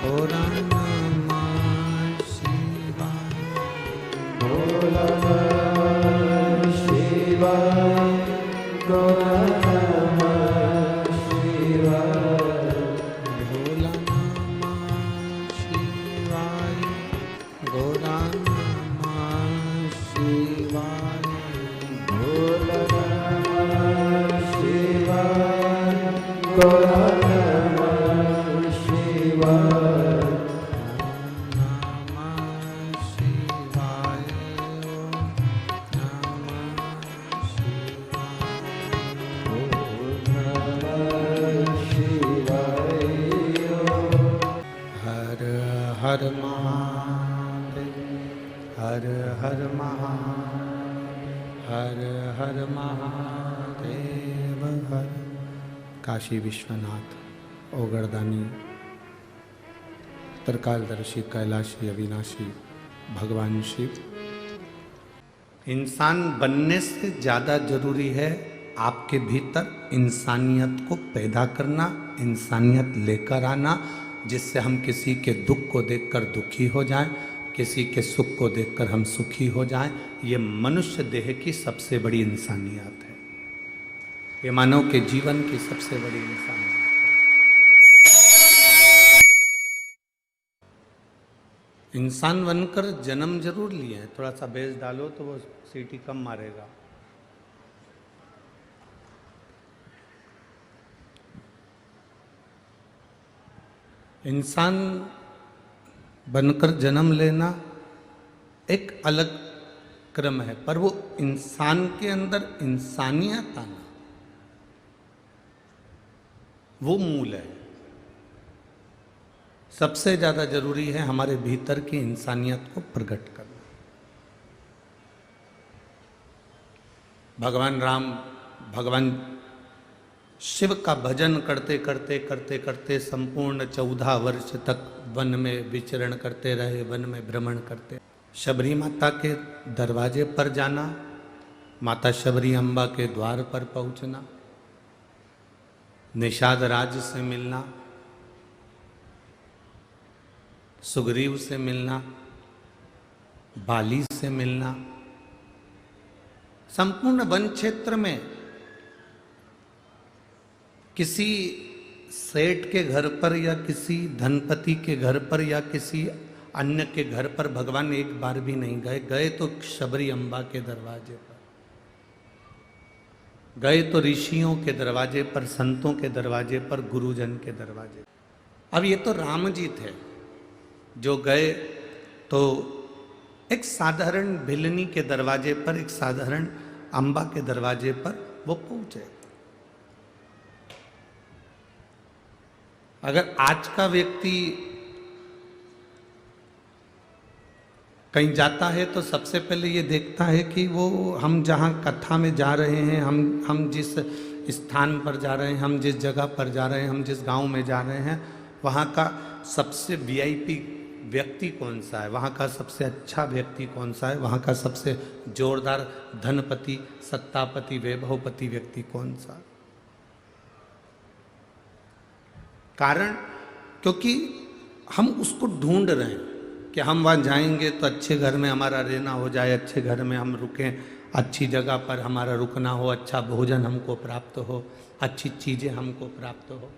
भोला नमः शिवाय। भोला नमः शिवाय। भोला नमः शिवाय। भोला नमः शिवाय। भोला नमः शिवाय। भोला नमः शिवाय। भोला नमः शिवाय। हर महादेव, हर हर महादेव, हर हर महादेव हर। काशी विश्वनाथ ओगरदानी त्रिकालदर्शी कैलाशी अविनाशी भगवान शिव। इंसान बनने से ज़्यादा जरूरी है आपके भीतर इंसानियत को पैदा करना, इंसानियत लेकर आना, जिससे हम किसी के दुख को देखकर दुखी हो जाएं, किसी के सुख को देखकर हम सुखी हो जाएं। ये मनुष्य देह की सबसे बड़ी इंसानियत है, ये मानव के जीवन की सबसे बड़ी इंसानियत है। इंसान बनकर जन्म जरूर लिए हैं, थोड़ा सा बेस डालो तो वो सीटी कम मारेगा। इंसान बनकर जन्म लेना एक अलग क्रम है, पर वो इंसान के अंदर इंसानियत आना वो मूल है। सबसे ज्यादा जरूरी है हमारे भीतर की इंसानियत को प्रकट करना। भगवान राम भगवान शिव का भजन करते करते करते करते संपूर्ण 14 वर्ष तक वन में विचरण करते रहे, वन में भ्रमण करते। शबरी माता के दरवाजे पर जाना, माता शबरी अम्बा के द्वार पर पहुंचना, निषाद राज से मिलना, सुग्रीव से मिलना, बाली से मिलना, संपूर्ण वन क्षेत्र में किसी सेठ के घर पर या किसी धनपति के घर पर या किसी अन्य के घर पर भगवान एक बार भी नहीं गए। गए तो शबरी अम्बा के दरवाजे पर, गए तो ऋषियों के दरवाजे पर, संतों के दरवाजे पर, गुरुजन के दरवाजे पर। अब ये तो राम जी थे जो गए तो एक साधारण भिलनी के दरवाजे पर, एक साधारण अम्बा के दरवाजे पर वो पहुंचे। अगर आज का व्यक्ति कहीं जाता है तो सबसे पहले ये देखता है कि वो हम जहाँ कथा में जा रहे हैं, हम जिस स्थान पर जा रहे हैं, हम जिस जगह पर जा रहे हैं, हम जिस गांव में जा रहे हैं, वहाँ का सबसे वीआईपी व्यक्ति कौन सा है, वहाँ का सबसे अच्छा व्यक्ति कौन सा है, वहाँ का सबसे जोरदार धनपति, सत्तापति, वैभवपति व्यक्ति कौन सा। कारण क्योंकि हम उसको ढूंढ रहे हैं कि हम वहाँ जाएंगे तो अच्छे घर में हमारा रहना हो जाए, अच्छे घर में हम रुकें, अच्छी जगह पर हमारा रुकना हो, अच्छा भोजन हमको प्राप्त हो, अच्छी चीज़ें हमको प्राप्त हो।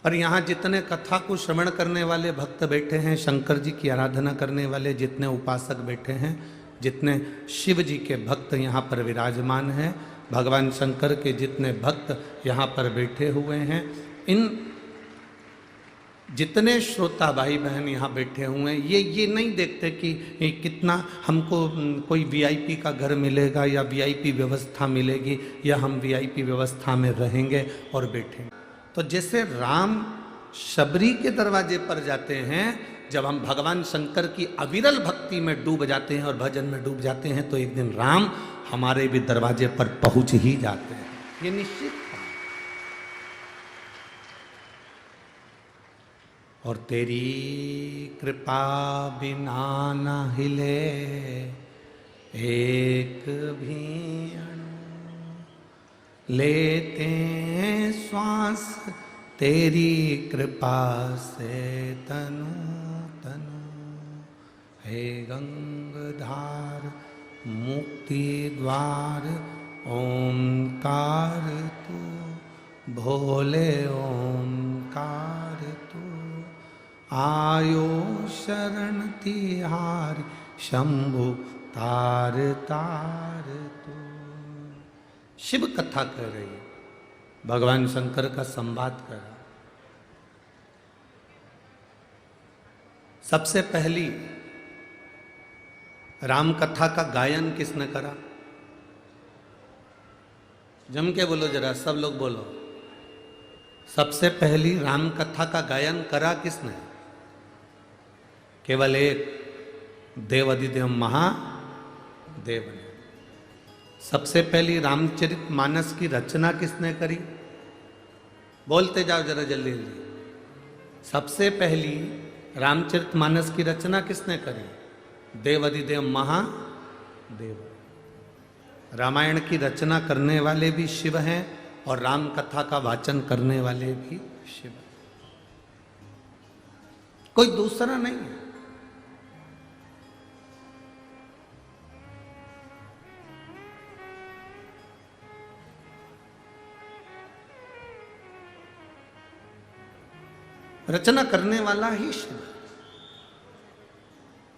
पर यहाँ जितने कथा को श्रवण करने वाले भक्त बैठे हैं, शंकर जी की आराधना करने वाले जितने उपासक बैठे हैं, जितने शिव जी के भक्त यहाँ पर विराजमान हैं, भगवान शंकर के जितने भक्त यहाँ पर बैठे हुए हैं, इन जितने श्रोता भाई बहन यहाँ बैठे हुए हैं, ये नहीं देखते कि कितना हमको कोई वीआईपी का घर मिलेगा या वीआईपी व्यवस्था मिलेगी या हम वीआईपी व्यवस्था में रहेंगे और बैठेंगे। तो जैसे राम शबरी के दरवाजे पर जाते हैं, जब हम भगवान शंकर की अविरल भक्ति में डूब जाते हैं और भजन में डूब जाते हैं, तो एक दिन राम हमारे भी दरवाजे पर पहुंच ही जाते हैं, ये निश्चित है। और तेरी कृपा बिना न हिले एक भी अणु, लेते श्वास तेरी कृपा से तनु तनु, हे गंगाधार मुक्ति द्वार ओंकार तू, भोले ओंकार तू, आयो शरण तिहारी शंभु तार तार तू। शिव कथा कर रही है, भगवान शंकर का संवाद कर रहा। सबसे पहली राम कथा का गायन किसने करा? जम के बोलो जरा, सब लोग बोलो। सबसे पहली राम कथा का गायन करा किसने? केवल एक देवाधिदेव महादेव ने। सबसे पहली रामचरित मानस की रचना किसने करी? बोलते जाओ जरा जल्दी जल्दी। सबसे पहली रामचरित मानस की रचना किसने करी? देवाधिदेव महादेव। रामायण की रचना करने वाले भी शिव हैं और राम कथा का वाचन करने वाले भी शिव, कोई दूसरा नहीं है। रचना करने वाला ही शिव।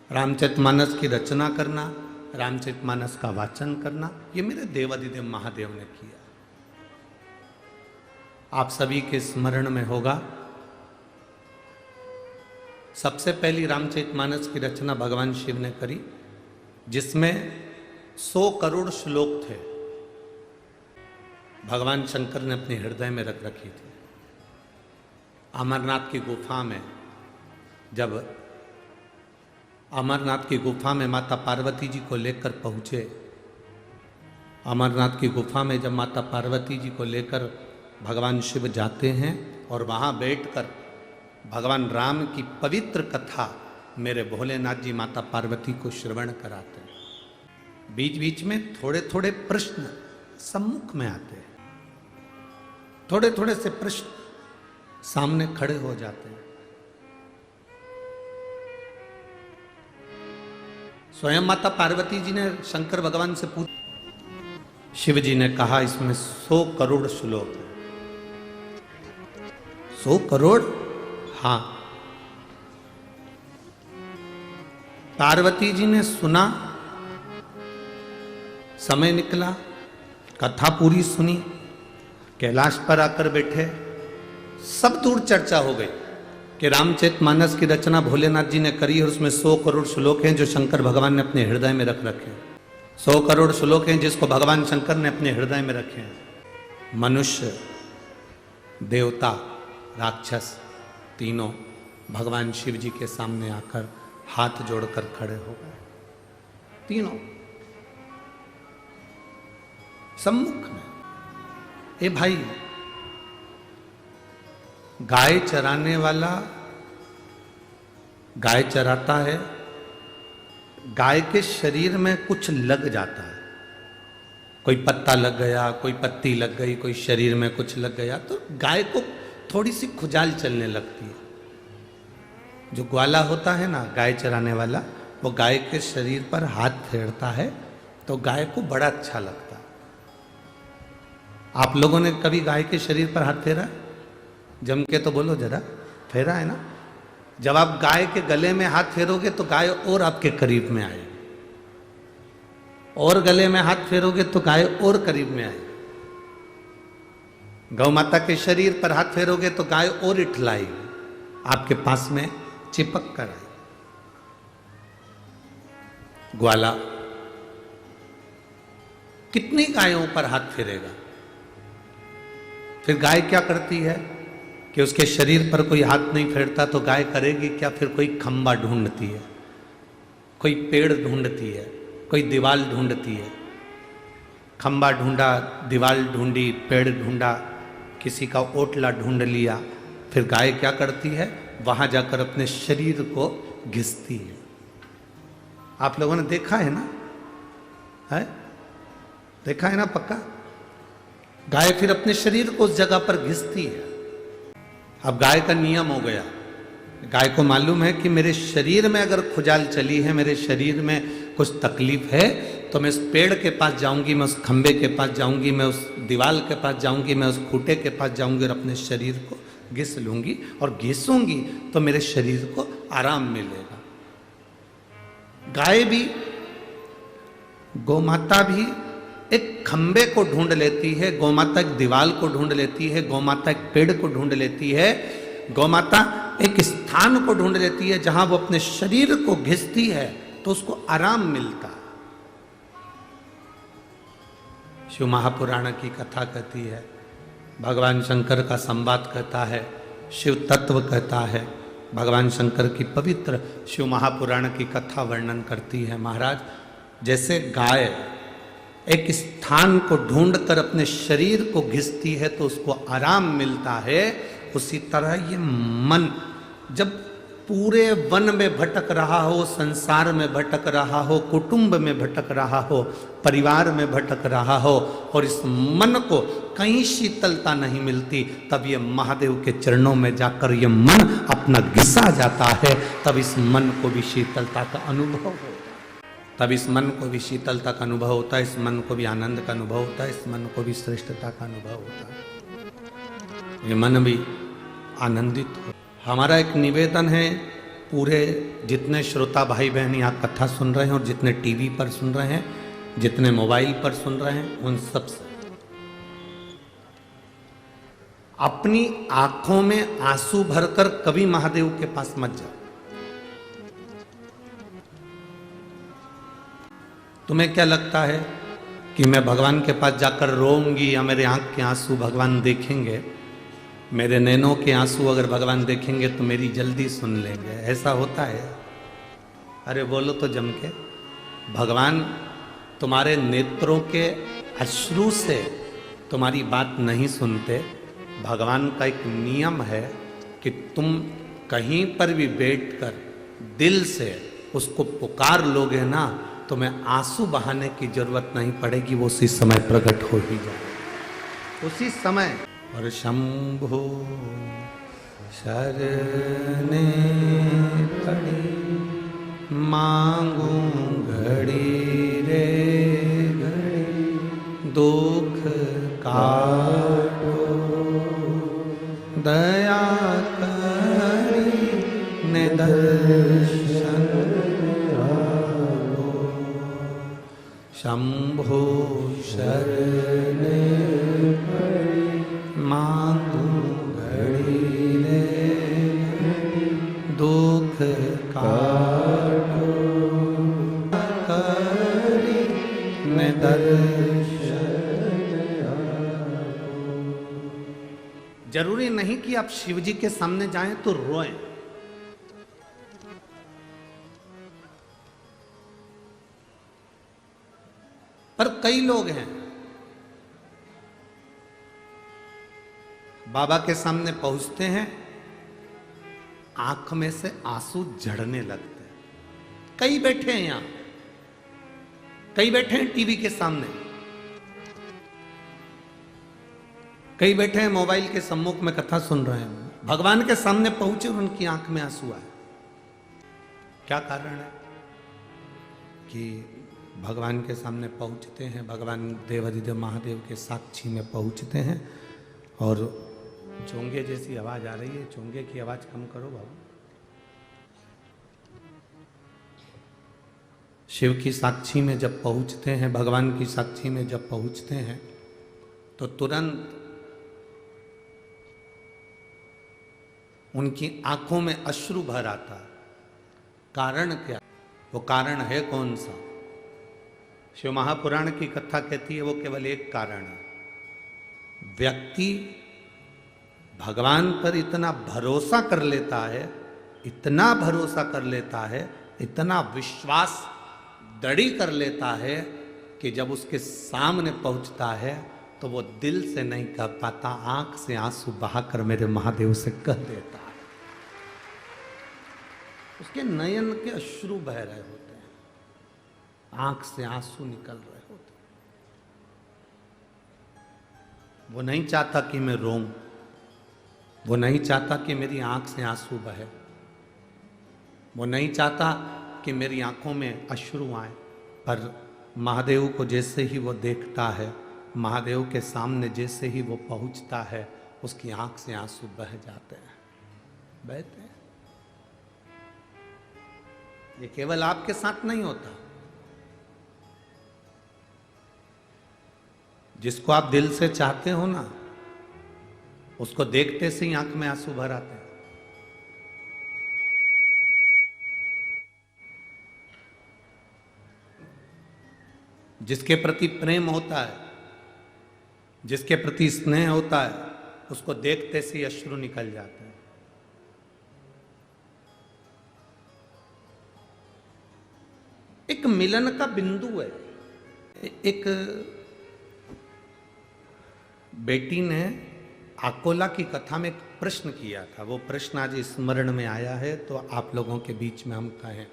रामचरितमानस की रचना करना, रामचरितमानस का वाचन करना, ये मेरे देवाधिदेव महादेव ने किया। आप सभी के स्मरण में होगा, सबसे पहली रामचरितमानस की रचना भगवान शिव ने करी, जिसमें 100 करोड़ श्लोक थे, भगवान शंकर ने अपने हृदय में रख रखी थी। अमरनाथ की गुफा में, जब अमरनाथ की गुफा में माता पार्वती जी को लेकर पहुँचे, अमरनाथ की गुफा में जब माता पार्वती जी को लेकर भगवान शिव जाते हैं और वहाँ बैठकर भगवान राम की पवित्र कथा मेरे भोलेनाथ जी माता पार्वती को श्रवण कराते हैं। बीच बीच में थोड़े थोड़े प्रश्न सम्मुख में आते हैं, थोड़े थोड़े से प्रश्न सामने खड़े हो जाते हैं। स्वयं माता पार्वती जी ने शंकर भगवान से पूछा, शिव जी ने कहा इसमें 100 करोड़ श्लोक है। 100 करोड़? हाँ। पार्वती जी ने सुना, समय निकला, कथा पूरी सुनी, कैलाश पर आकर बैठे, सब दूर चर्चा हो गई कि रामचरितमानस की रचना भोलेनाथ जी ने करी और उसमें 100 करोड़ श्लोक हैं जो शंकर भगवान ने अपने हृदय में रख रखे हैं। 100 करोड़ श्लोक हैं जिसको भगवान शंकर ने अपने हृदय में रखे हैं। मनुष्य, देवता, राक्षस तीनों भगवान शिव जी के सामने आकर हाथ जोड़कर खड़े हो गए, तीनों सम्मुख में। ए भाई, गाय चराने वाला गाय चराता है, गाय के शरीर में कुछ लग जाता है, कोई पत्ता लग गया, कोई पत्ती लग गई, कोई शरीर में कुछ लग गया, तो गाय को थोड़ी सी खुजाल चलने लगती है। जो ग्वाला होता है ना, गाय चराने वाला, वो गाय के शरीर पर हाथ फेरता है तो गाय को बड़ा अच्छा लगता है। आप लोगों ने कभी गाय के शरीर पर हाथ फेरा? जम के तो बोलो जरा, फेरा है ना? जब आप गाय के गले में हाथ फेरोगे तो गाय और आपके करीब में आएगी, और गले में हाथ फेरोगे तो गाय और करीब में आएगी। गौ माता के शरीर पर हाथ फेरोगे तो गाय और इठलाएगी, आपके पास में चिपक कर आएगी। ग्वाला कितनी गायों पर हाथ फेरेगा? फिर गाय क्या करती है कि उसके शरीर पर कोई हाथ नहीं फेरता तो गाय करेगी क्या? फिर कोई खंबा ढूंढती है, कोई पेड़ ढूंढती है, कोई दीवाल ढूंढती है। खंबा ढूंढा, दीवाल ढूंढी, पेड़ ढूंढा, किसी का ओटला ढूंढ लिया, फिर गाय क्या करती है? वहां जाकर अपने शरीर को घिसती है। आप लोगों ने देखा है ना? है? देखा है ना? पक्का। गाय फिर अपने शरीर को उस जगह पर घिसती है। अब गाय का नियम हो गया, गाय को मालूम है कि मेरे शरीर में अगर खुजाल चली है, मेरे शरीर में कुछ तकलीफ है, तो मैं उस पेड़ के पास जाऊंगी, मैं उस खंबे के पास जाऊंगी, मैं उस दीवार के पास जाऊंगी, मैं उस खूंटे के पास जाऊंगी और अपने शरीर को घिस लूंगी, और घिसूंगी तो मेरे शरीर को आराम मिलेगा। गाय भी, गोमाता भी एक खंबे को ढूंढ लेती है, गोमाता एक दीवार को ढूंढ लेती है, गोमाता एक पेड़ को ढूंढ लेती है, गोमाता एक स्थान को ढूंढ लेती है जहां वो अपने शरीर को घिसती है तो उसको आराम मिलता है। शिव महापुराण की कथा कहती है, भगवान शंकर का संवाद कहता है, शिव तत्व कहता है, भगवान शंकर की पवित्र शिव महापुराण की कथा वर्णन करती है। महाराज, जैसे गाय एक स्थान को ढूंढकर अपने शरीर को घिसती है तो उसको आराम मिलता है, उसी तरह ये मन जब पूरे वन में भटक रहा हो, संसार में भटक रहा हो, कुटुंब में भटक रहा हो, परिवार में भटक रहा हो, और इस मन को कहीं शीतलता नहीं मिलती, तब ये महादेव के चरणों में जाकर ये मन अपना घिसा जाता है, तब इस मन को भी शीतलता का अनुभव होता है, तब इस मन को भी शीतलता का अनुभव होता है, इस मन को भी आनंद का अनुभव होता है, इस मन को भी श्रेष्ठता का अनुभव होता है, ये मन भी आनंदित हो। हमारा एक निवेदन है, पूरे जितने श्रोता भाई बहन यहाँ कथा सुन रहे हैं और जितने टीवी पर सुन रहे हैं, जितने मोबाइल पर सुन रहे हैं, उन सब से अपनी आंखों में आंसू भरकर कभी महादेव के पास मत जाओ। तुम्हें क्या लगता है कि मैं भगवान के पास जाकर रोऊंगी या मेरे आंख के आंसू भगवान देखेंगे? मेरे नैनों के आंसू अगर भगवान देखेंगे तो मेरी जल्दी सुन लेंगे, ऐसा होता है? अरे बोलो तो जम के, भगवान तुम्हारे नेत्रों के अश्रु से तुम्हारी बात नहीं सुनते। भगवान का एक नियम है कि तुम कहीं पर भी बैठकर दिल से उसको पुकार लोगे ना, तो मैं आंसू बहाने की जरूरत नहीं पड़ेगी, वो उसी समय प्रकट हो ही जाए, उसी समय। और शंभो शरणे पड़ी मांगू घड़ी रे घड़ी, दुख काटो दया करी ने दर्शन आओ। शंभो शरणे मांगू घड़ी रे दुख काटो करी ने दर्शन आओ। जरूरी नहीं कि आप शिव जी के सामने जाएं तो रोएं, पर कई लोग हैं बाबा के सामने पहुंचते हैं, आंख में से आंसू झड़ने लगते हैं। कई बैठे हैं यहां, कई बैठे हैं टीवी के सामने, कई बैठे हैं मोबाइल के सम्मुख में कथा सुन रहे हैं, भगवान के सामने पहुंचे और उनकी आंख में आंसू आए। क्या कारण है कि भगवान के सामने पहुंचते हैं, भगवान देवाधिदेव महादेव के साक्षी में पहुंचते हैं, और चोंगे जैसी आवाज आ रही है, चोंगे की आवाज कम करो बाबू। शिव की साक्षी में जब पहुंचते हैं, भगवान की साक्षी में जब पहुंचते हैं, तो तुरंत उनकी आंखों में अश्रु भर आता है। कारण क्या? वो कारण है कौन सा? शिव महापुराण की कथा कहती है वो केवल एक कारण है। व्यक्ति भगवान पर इतना भरोसा कर लेता है, इतना भरोसा कर लेता है, इतना विश्वास दृढ़ कर लेता है कि जब उसके सामने पहुंचता है तो वो दिल से नहीं कह पाता, आंख से आंसू बहाकर मेरे महादेव से कह देता है। उसके नयन के अश्रु बह रहे होते हैं, आंख से आंसू निकल रहे होते हैं। वो नहीं चाहता कि मैं रोऊं, वो नहीं चाहता कि मेरी आंख से आंसू बहे, वो नहीं चाहता कि मेरी आंखों में अश्रु आए, पर महादेव को जैसे ही वो देखता है, महादेव के सामने जैसे ही वो पहुंचता है, उसकी आंख से आंसू बह जाते हैं, बहते हैं। ये केवल आपके साथ नहीं होता, जिसको आप दिल से चाहते हो ना, उसको देखते से ही आंख में आंसू भर आते हैं। जिसके प्रति प्रेम होता है, जिसके प्रति स्नेह होता है, उसको देखते से ही अश्रु निकल जाते हैं। एक मिलन का बिंदु है। एक बेटी ने आकोला की कथा में एक प्रश्न किया था, वो प्रश्न आज स्मरण में आया है तो आप लोगों के बीच में हम कहें।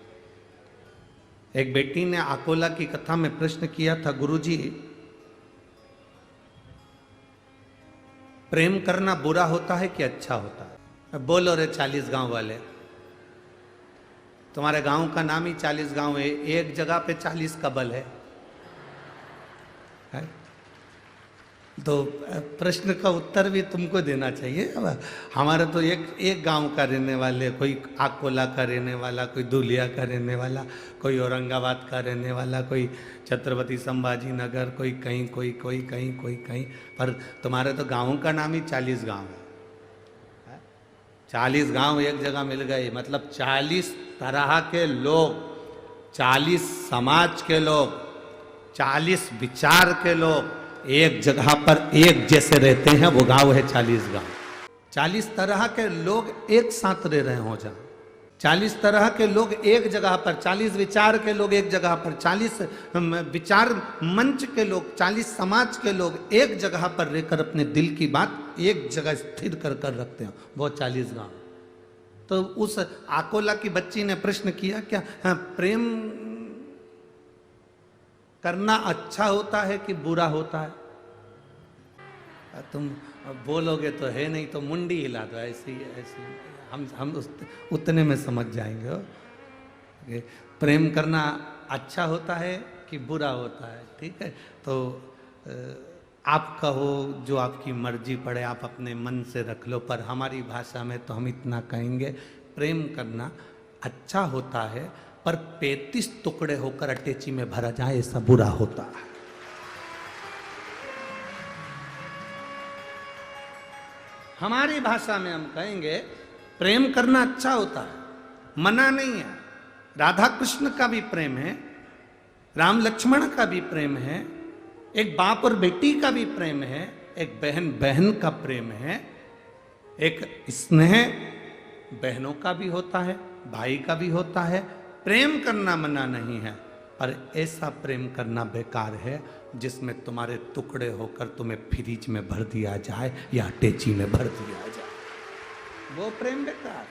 एक बेटी ने आकोला की कथा में प्रश्न किया था, गुरुजी प्रेम करना बुरा होता है कि अच्छा होता है? बोलो रे 40 गांव वाले, तुम्हारे गांव का नाम ही 40 गांव है, एक जगह पे 40 कबल है? तो प्रश्न का उत्तर भी तुमको देना चाहिए। अब हमारा तो एक गांव का रहने वाले, कोई आकोला का रहने वाला, कोई धुलिया का रहने वाला, कोई औरंगाबाद का रहने वाला, कोई छत्रपति संभाजी नगर, कोई कहीं, कोई कहीं, कोई कहीं, पर तुम्हारे तो गाँव का नाम ही 40 गांव है। 40 गांव एक जगह मिल गए, मतलब 40 तरह के लोग, 40 समाज के लोग, 40 विचार के लोग एक जगह पर एक जैसे रहते हैं, वो गांव है 40 गांव। 40 तरह के लोग एक साथ रह रहे हो जहाँ, 40 तरह के लोग एक जगह पर, 40 विचार के लोग एक जगह पर, 40 विचार मंच के लोग, 40 समाज के लोग एक जगह पर रहकर अपने दिल की बात एक जगह स्थिर कर कर रखते हैं, वो 40 गांव। तो उस आकोला की बच्ची ने प्रश्न किया, क्या प्रेम करना अच्छा होता है कि बुरा होता है? तुम बोलोगे तो है, नहीं तो मुंडी हिला दो, ऐसी ऐसी हम उतने में समझ जाएंगे हो। प्रेम करना अच्छा होता है कि बुरा होता है? ठीक है, तो आप कहो जो आपकी मर्जी पड़े, आप अपने मन से रख लो, पर हमारी भाषा में तो हम इतना कहेंगे, प्रेम करना अच्छा होता है, पर 35 टुकड़े होकर अटैची में भरा जाए ऐसा बुरा होता है। हमारी भाषा में हम कहेंगे प्रेम करना अच्छा होता है, मना नहीं है। राधा कृष्ण का भी प्रेम है, राम लक्ष्मण का भी प्रेम है, एक बाप और बेटी का भी प्रेम है, एक बहन बहन का प्रेम है, एक स्नेह बहनों का भी होता है, भाई का भी होता है। प्रेम करना मना नहीं है, पर ऐसा प्रेम करना बेकार है जिसमें तुम्हारे टुकड़े होकर तुम्हें फ्रिज में भर दिया जाए या अटैची में भर दिया जाए, वो प्रेम बेकार।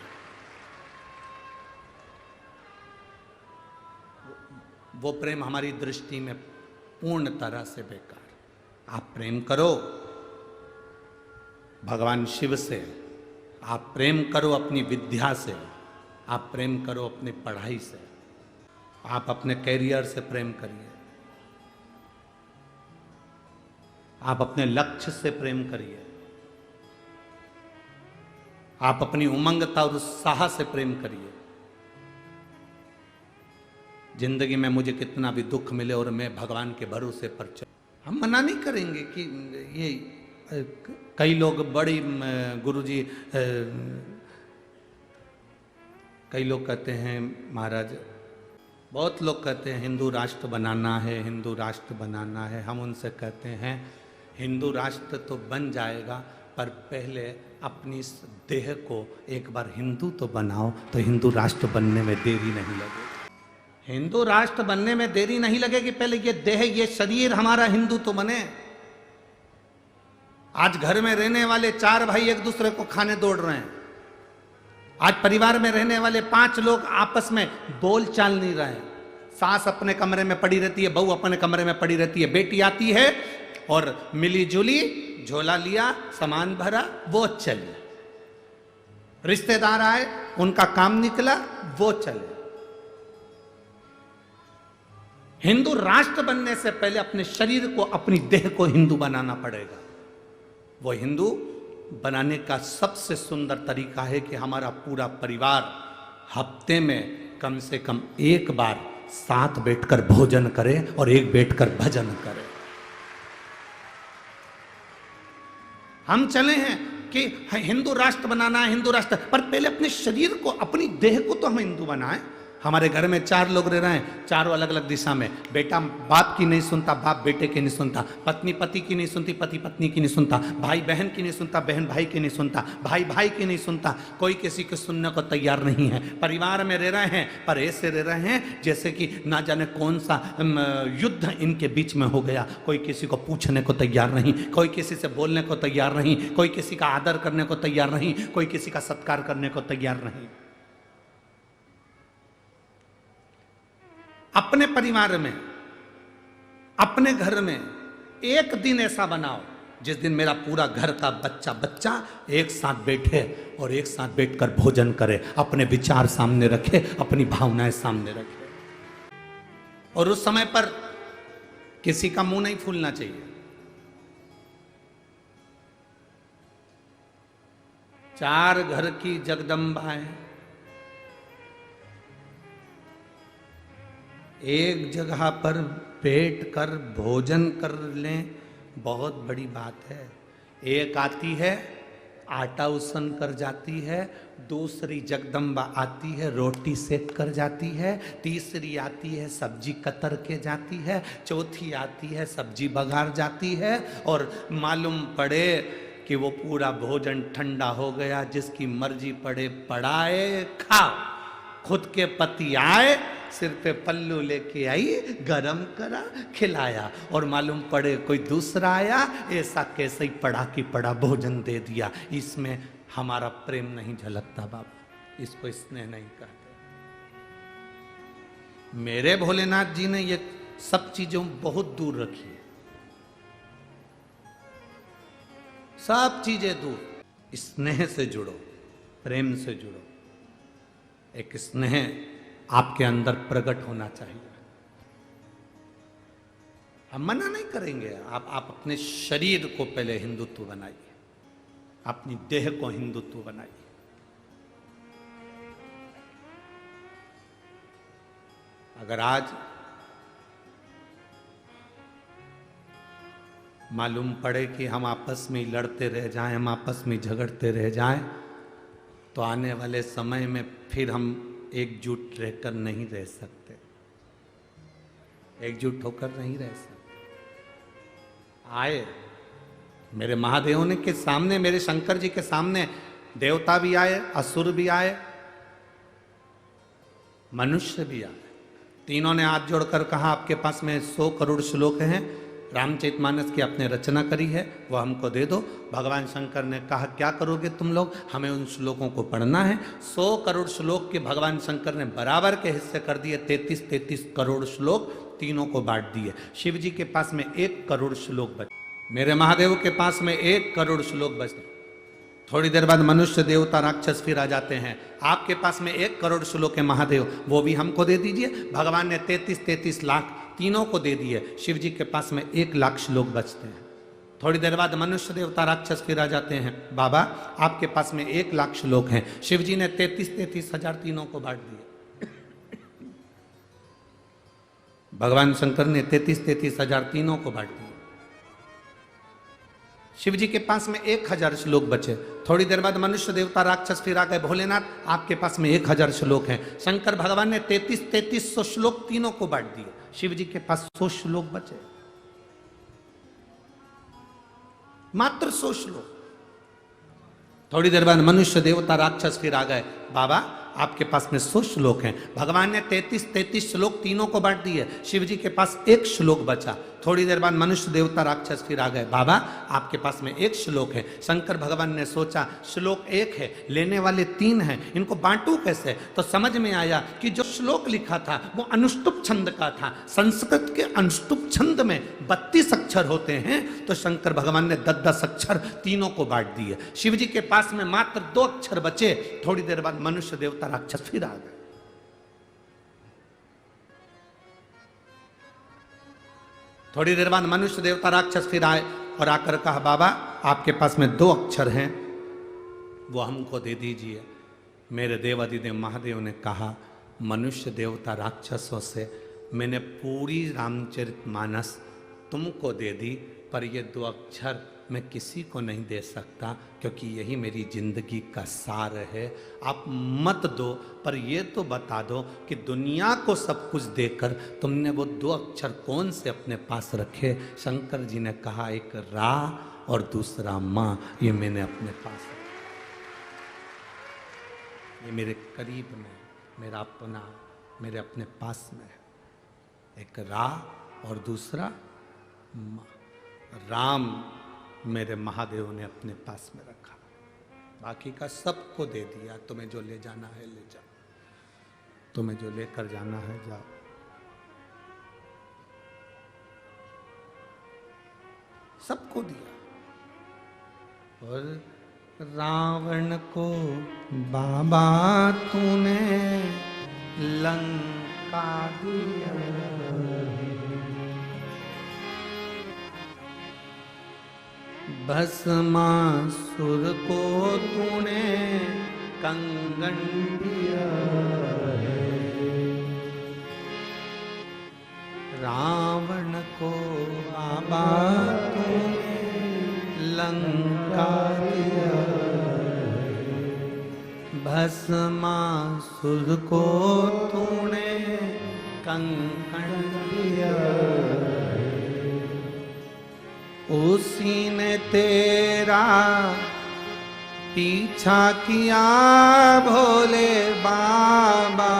वो प्रेम हमारी दृष्टि में पूर्ण तरह से बेकार। आप प्रेम करो भगवान शिव से, आप प्रेम करो अपनी विद्या से, आप प्रेम करो अपनी पढ़ाई से, आप अपने कैरियर से प्रेम करिए, आप अपने लक्ष्य से प्रेम करिए, आप अपनी उमंगता और उत्साह से प्रेम करिए। जिंदगी में मुझे कितना भी दुख मिले और मैं भगवान के भरोसे पर चल, हम मना नहीं करेंगे कि ये कई लोग बड़ी गुरुजी, कई लोग कहते हैं महाराज, बहुत लोग कहते हैं हिंदू राष्ट्र बनाना है, हिंदू राष्ट्र बनाना है। हम उनसे कहते हैं हिंदू राष्ट्र तो बन जाएगा, पर पहले अपनी इस देह को एक बार हिंदू तो बनाओ, तो हिंदू राष्ट्र बनने में देरी नहीं लगेगी। हिंदू राष्ट्र बनने में देरी नहीं लगेगी, पहले ये देह, ये शरीर हमारा हिंदू तो बने। आज घर में रहने वाले 4 भाई एक दूसरे को खाने दौड़ रहे हैं। आज परिवार में रहने वाले 5 लोग आपस में बोल चाल नहीं रहे। सास अपने कमरे में पड़ी रहती है, बहू अपने कमरे में पड़ी रहती है, बेटी आती है और मिली जुली झोला लिया, सामान भरा, वो चली। रिश्तेदार आए, उनका काम निकला, वो चले। हिंदू राष्ट्र बनने से पहले अपने शरीर को, अपनी देह को हिंदू बनाना पड़ेगा। वो हिंदू बनाने का सबसे सुंदर तरीका है कि हमारा पूरा परिवार हफ्ते में कम से कम एक बार साथ बैठकर भोजन करे और एक बैठकर भजन करे। हम चले हैं कि हिंदू राष्ट्र बनाना है, हिंदू राष्ट्र, पर पहले अपने शरीर को, अपनी देह को तो हम हिंदू बनाएं। हमारे घर में 4 लोग रह रहे हैं, चारों अलग अलग दिशा में। बेटा बाप की नहीं सुनता, बाप बेटे की नहीं सुनता, पत्नी पति की नहीं सुनती, पति पत्नी की नहीं सुनता, भाई बहन की नहीं सुनता, बहन भाई की नहीं सुनता, भाई भाई की नहीं सुनता, कोई किसी को सुनने को तैयार नहीं है। परिवार में रह रहे हैं, पर ऐसे रह रहे हैं जैसे कि ना जाने कौन सा युद्ध इनके बीच में हो गया। कोई किसी को पूछने को तैयार नहीं, कोई किसी से बोलने को तैयार नहीं, कोई किसी का आदर करने को तैयार नहीं, कोई किसी का सत्कार करने को तैयार नहीं। अपने परिवार में, अपने घर में एक दिन ऐसा बनाओ जिस दिन मेरा पूरा घर का बच्चा एक साथ बैठे और एक साथ बैठकर भोजन करे, अपने विचार सामने रखे, अपनी भावनाएं सामने रखे। और उस समय पर किसी का मुंह नहीं फूलना चाहिए। 4 घर की जगदम्बाएं एक जगह पर बैठ कर भोजन कर लें, बहुत बड़ी बात है। एक आती है आटा उसन कर जाती है, दूसरी जगदम्बा आती है रोटी सेक कर जाती है, तीसरी आती है सब्जी कतर के जाती है, चौथी आती है सब्जी बघार जाती है। और मालूम पड़े कि वो पूरा भोजन ठंडा हो गया, जिसकी मर्जी पड़े पड़ाए खाओ। खुद के पति आए, सिर पे पल्लू लेके आई, गरम करा खिलाया, और मालूम पड़े कोई दूसरा आया, ऐसा कैसे ही पड़ा कि पड़ा भोजन दे दिया। इसमें हमारा प्रेम नहीं झलकता बाबा, इसको स्नेह नहीं कहते। मेरे भोलेनाथ जी ने ये सब चीजों बहुत दूर रखी है, सब चीजें दूर। स्नेह से जुड़ो, प्रेम से जुड़ो। एक स्नेह आपके अंदर प्रकट होना चाहिए। हम मना नहीं करेंगे, आप अपने शरीर को पहले हिंदुत्व बनाइए, अपनी देह को हिंदुत्व बनाइए। अगर आज मालूम पड़े कि हम आपस में लड़ते रह जाएं, हम आपस में झगड़ते रह जाएं, तो आने वाले समय में फिर हम एकजुट रहकर नहीं रह सकते, एकजुट होकर नहीं रह सकते। आए मेरे महादेव ने के सामने, मेरे शंकर जी के सामने देवता भी आए, असुर भी आए, मनुष्य भी आए। तीनों ने हाथ जोड़कर कहा आपके पास में 100 करोड़ श्लोक हैं, रामचरितमानस की आपने रचना करी है, वो हमको दे दो। भगवान शंकर ने कहा क्या करोगे तुम लोग, हमें उन श्लोकों को पढ़ना है। 100 करोड़ श्लोक के भगवान शंकर ने बराबर के हिस्से कर दिए, 33 करोड़ श्लोक तीनों को बांट दिए। शिव जी के पास में 1 करोड़ श्लोक बचे, मेरे महादेव के पास में 1 करोड़ श्लोक बचे। थोड़ी देर बाद मनुष्य देवता राक्षस फिर आ जाते हैं, आपके पास में 1 करोड़ श्लोक है महादेव, वो भी हमको दे दीजिए। भगवान ने 33 लाख तीनों को दे दिए। शिव जी के पास में 1 लाख श्लोक बचते हैं। थोड़ी देर बाद मनुष्य देवता राक्षस फिर आ जाते हैं, बाबा आपके पास में 1 लाख श्लोक हैं। शिव जी ने 33 हजार तीनों को बांट दिए। भगवान शंकर ने 33 हजार तीनों को बांट दिए। शिव जी के पास में 1000 श्लोक बचे। थोड़ी देर बाद मनुष्य देवता राक्षस फिर आ गए, भोलेनाथ आपके पास में 1000 श्लोक हैं। शंकर भगवान ने 3300 श्लोक तीनों को बांट दिए। शिव जी के पास 100 श्लोक बचे, मात्र 100 श्लोक। थोड़ी देर बाद मनुष्य देवता राक्षस फिर आ गए, बाबा आपके पास में 100 श्लोक हैं। भगवान ने 33 श्लोक तीनों को बांट दिए। शिव जी के पास 1 श्लोक बचा। थोड़ी देर बाद मनुष्य देवता राक्षस फिर आ गए। बाबा आपके पास में एक श्लोक है। शंकर भगवान ने सोचा श्लोक एक है, लेने वाले 3 हैं, इनको बांटू कैसे? तो समझ में आया कि जो श्लोक लिखा था वो अनुष्टुप छंद का था। संस्कृत के अनुष्टुप छंद में 32 अक्षर होते हैं, तो शंकर भगवान ने 10-10 अक्षर तीनों को बांट दिए। शिव जी के पास में मात्र 2 अक्षर बचे। थोड़ी देर बाद मनुष्य देवता राक्षस फिर आ गए। थोड़ी देर बाद मनुष्य देवता राक्षस फिर आए और आकर कहा बाबा आपके पास में 2 अक्षर हैं, वो हमको दे दीजिए। मेरे देवादिदेव महादेव ने कहा मनुष्य देवता राक्षसों से मैंने पूरी रामचरितमानस तुमको दे दी, पर ये 2 अक्षर मैं किसी को नहीं दे सकता, क्योंकि यही मेरी जिंदगी का सार है। आप मत दो, पर ये तो बता दो कि दुनिया को सब कुछ देकर तुमने वो 2 अक्षर कौन से अपने पास रखे? शंकर जी ने कहा एक रा और दूसरा माँ, ये मैंने अपने पास रखा। ये मेरे करीब में, मेरा अपना, मेरे अपने पास में है। एक रा और दूसरा माँ। राम मेरे महादेव ने अपने पास में रखा, बाकी का सबको दे दिया। तुम्हें जो ले जाना है ले जाओ, तुम्हें जो लेकर जाना है जाओ। सबको दिया। और रावण को बाबा तूने लंका दिया, भस्मासुर को तूने कंगन दिया है। रावण को बाबा तूने लंका दिया है, भस्मासुर को तूने कंगन दिया है। उसी ने तेरा पीछा किया भोले बाबा,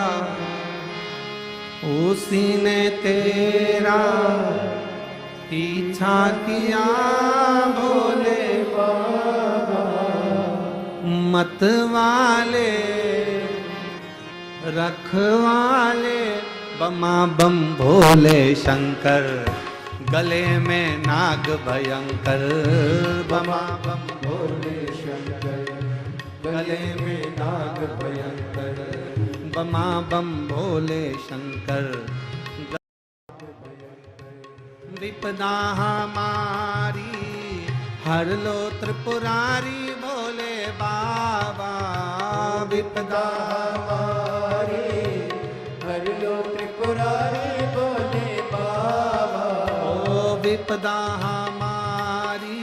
उसी ने तेरा पीछा किया भोले बाबा। मतवाले रखवाले बमा बम भोले शंकर, गले में नाग भयंकर। बमा बम भोले शंकर, गले में नाग भयंकर। बमा बम भोले शंकर, विपदा हमारी हर लो त्रिपुरारी भोले बाबा। विपदा हमारी हर लो त्रिपुरारी भोले बाबा। विपदा हमारी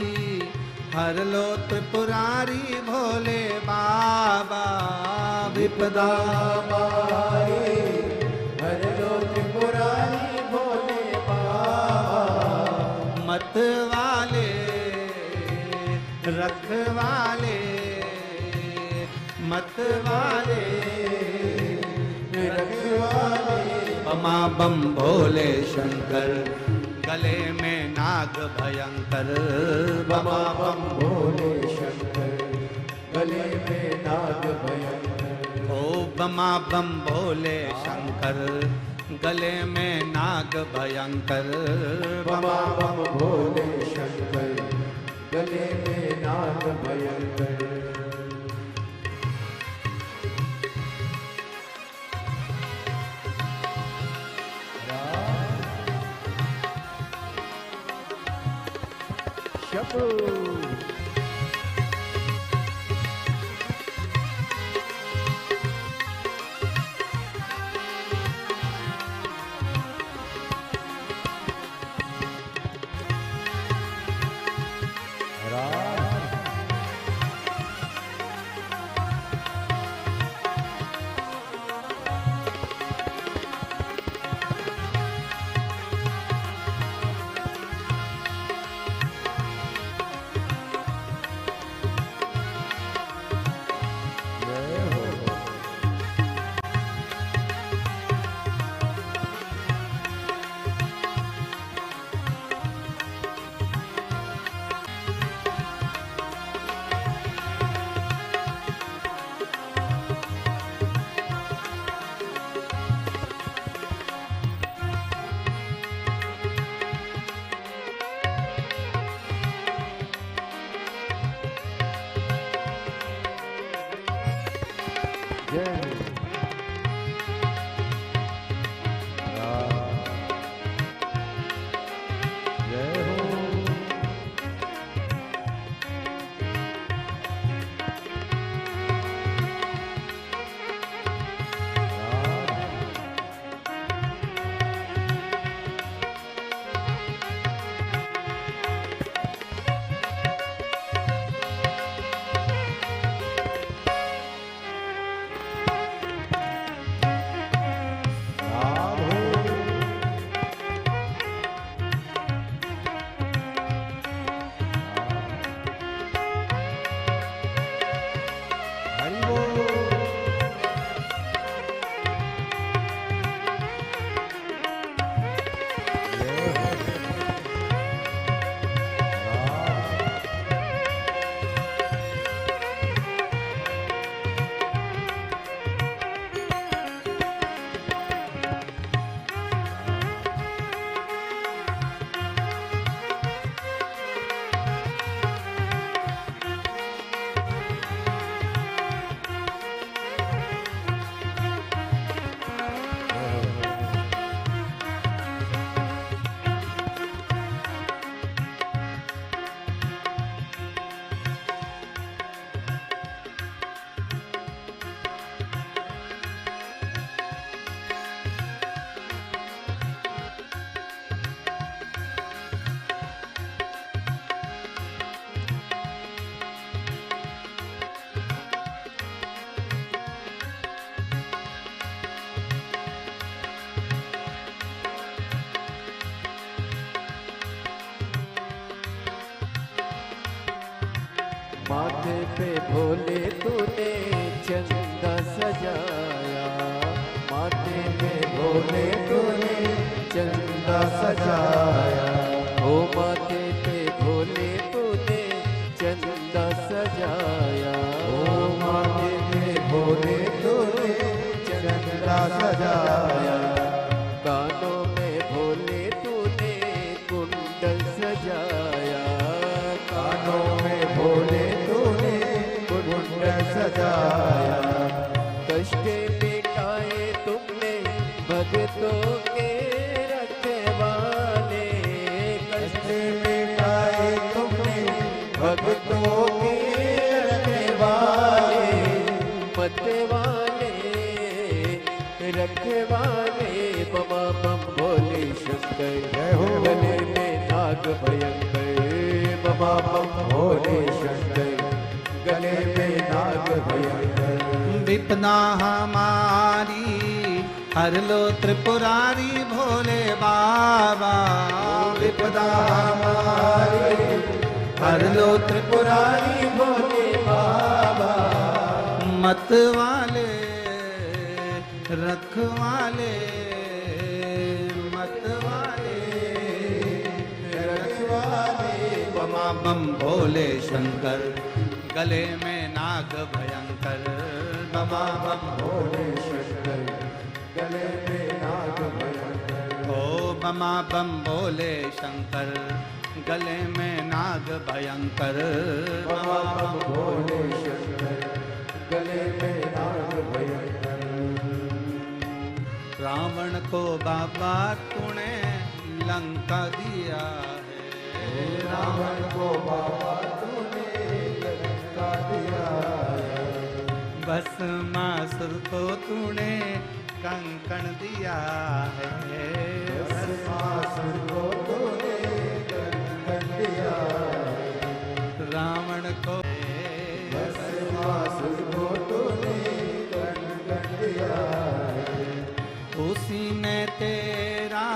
हर लो त्रिपुरारी भोले बाबा। विपदा हमारी हर लो त्रिपुरारी भोले बाबा। मतवाले रखवाले, मतवाले रखवाले, बमा बम भोले शंकर, गले में नाग भयंकर। बमा बम भोले शंकर, गले में नाग भयंकर। ओ बमा बम भोले शंकर, गले में नाग भयंकर। बमा बम भोले शंकर, गले में नाग भयंकर। जय राम जय हो माथे पे भोले तूने चंदा सजाया, माथे पे भोले तूने चंदा सजाया, ओ माथे पे भोले तूने चंदा सजाया, ओ माथे पे भोले तूने चंदा सजाया, कानों में भोले तूने कुंडल सजाया, कानों में भोले तूने कुंडल सजाया, कष्ट मिटाए तुमने भक्तों के रखवाले, कष्ट मिटाए तुमने भक्तों के रखवाले, मतवाले रखवाले, बमा बम भोले शंकर, गले में नाग भयंकर, बमा बम भोले शंकर, गले में नाग भयंकर, विपदा हमारी हर लो त्रिपुरारी भोले बाबा, विपदा हमारी हर लो त्रिपुरारी भोले बाबा, मत वाले रखवाले, मत वाले रखवाले, बमा बम भोले शंकर, गले में नाग भयंकर, बमा बम भोले शंकर, गले में नाग भयंकर, ओ बमा बम भोले शंकर, गले में नाग भयंकर, बमा बम भोले शंकर, गले में नाग भयंकर, रावण को बाबा तूने लंका दिया है, रावण को बाबा तूने लंका दिया है, भस्मासुर को तूने कंकण दिया है, भस्मासुर को तूने कंकण दिया है, रावण को भस्मासुर को तूने कंकण दिया है, उसी ने तेरा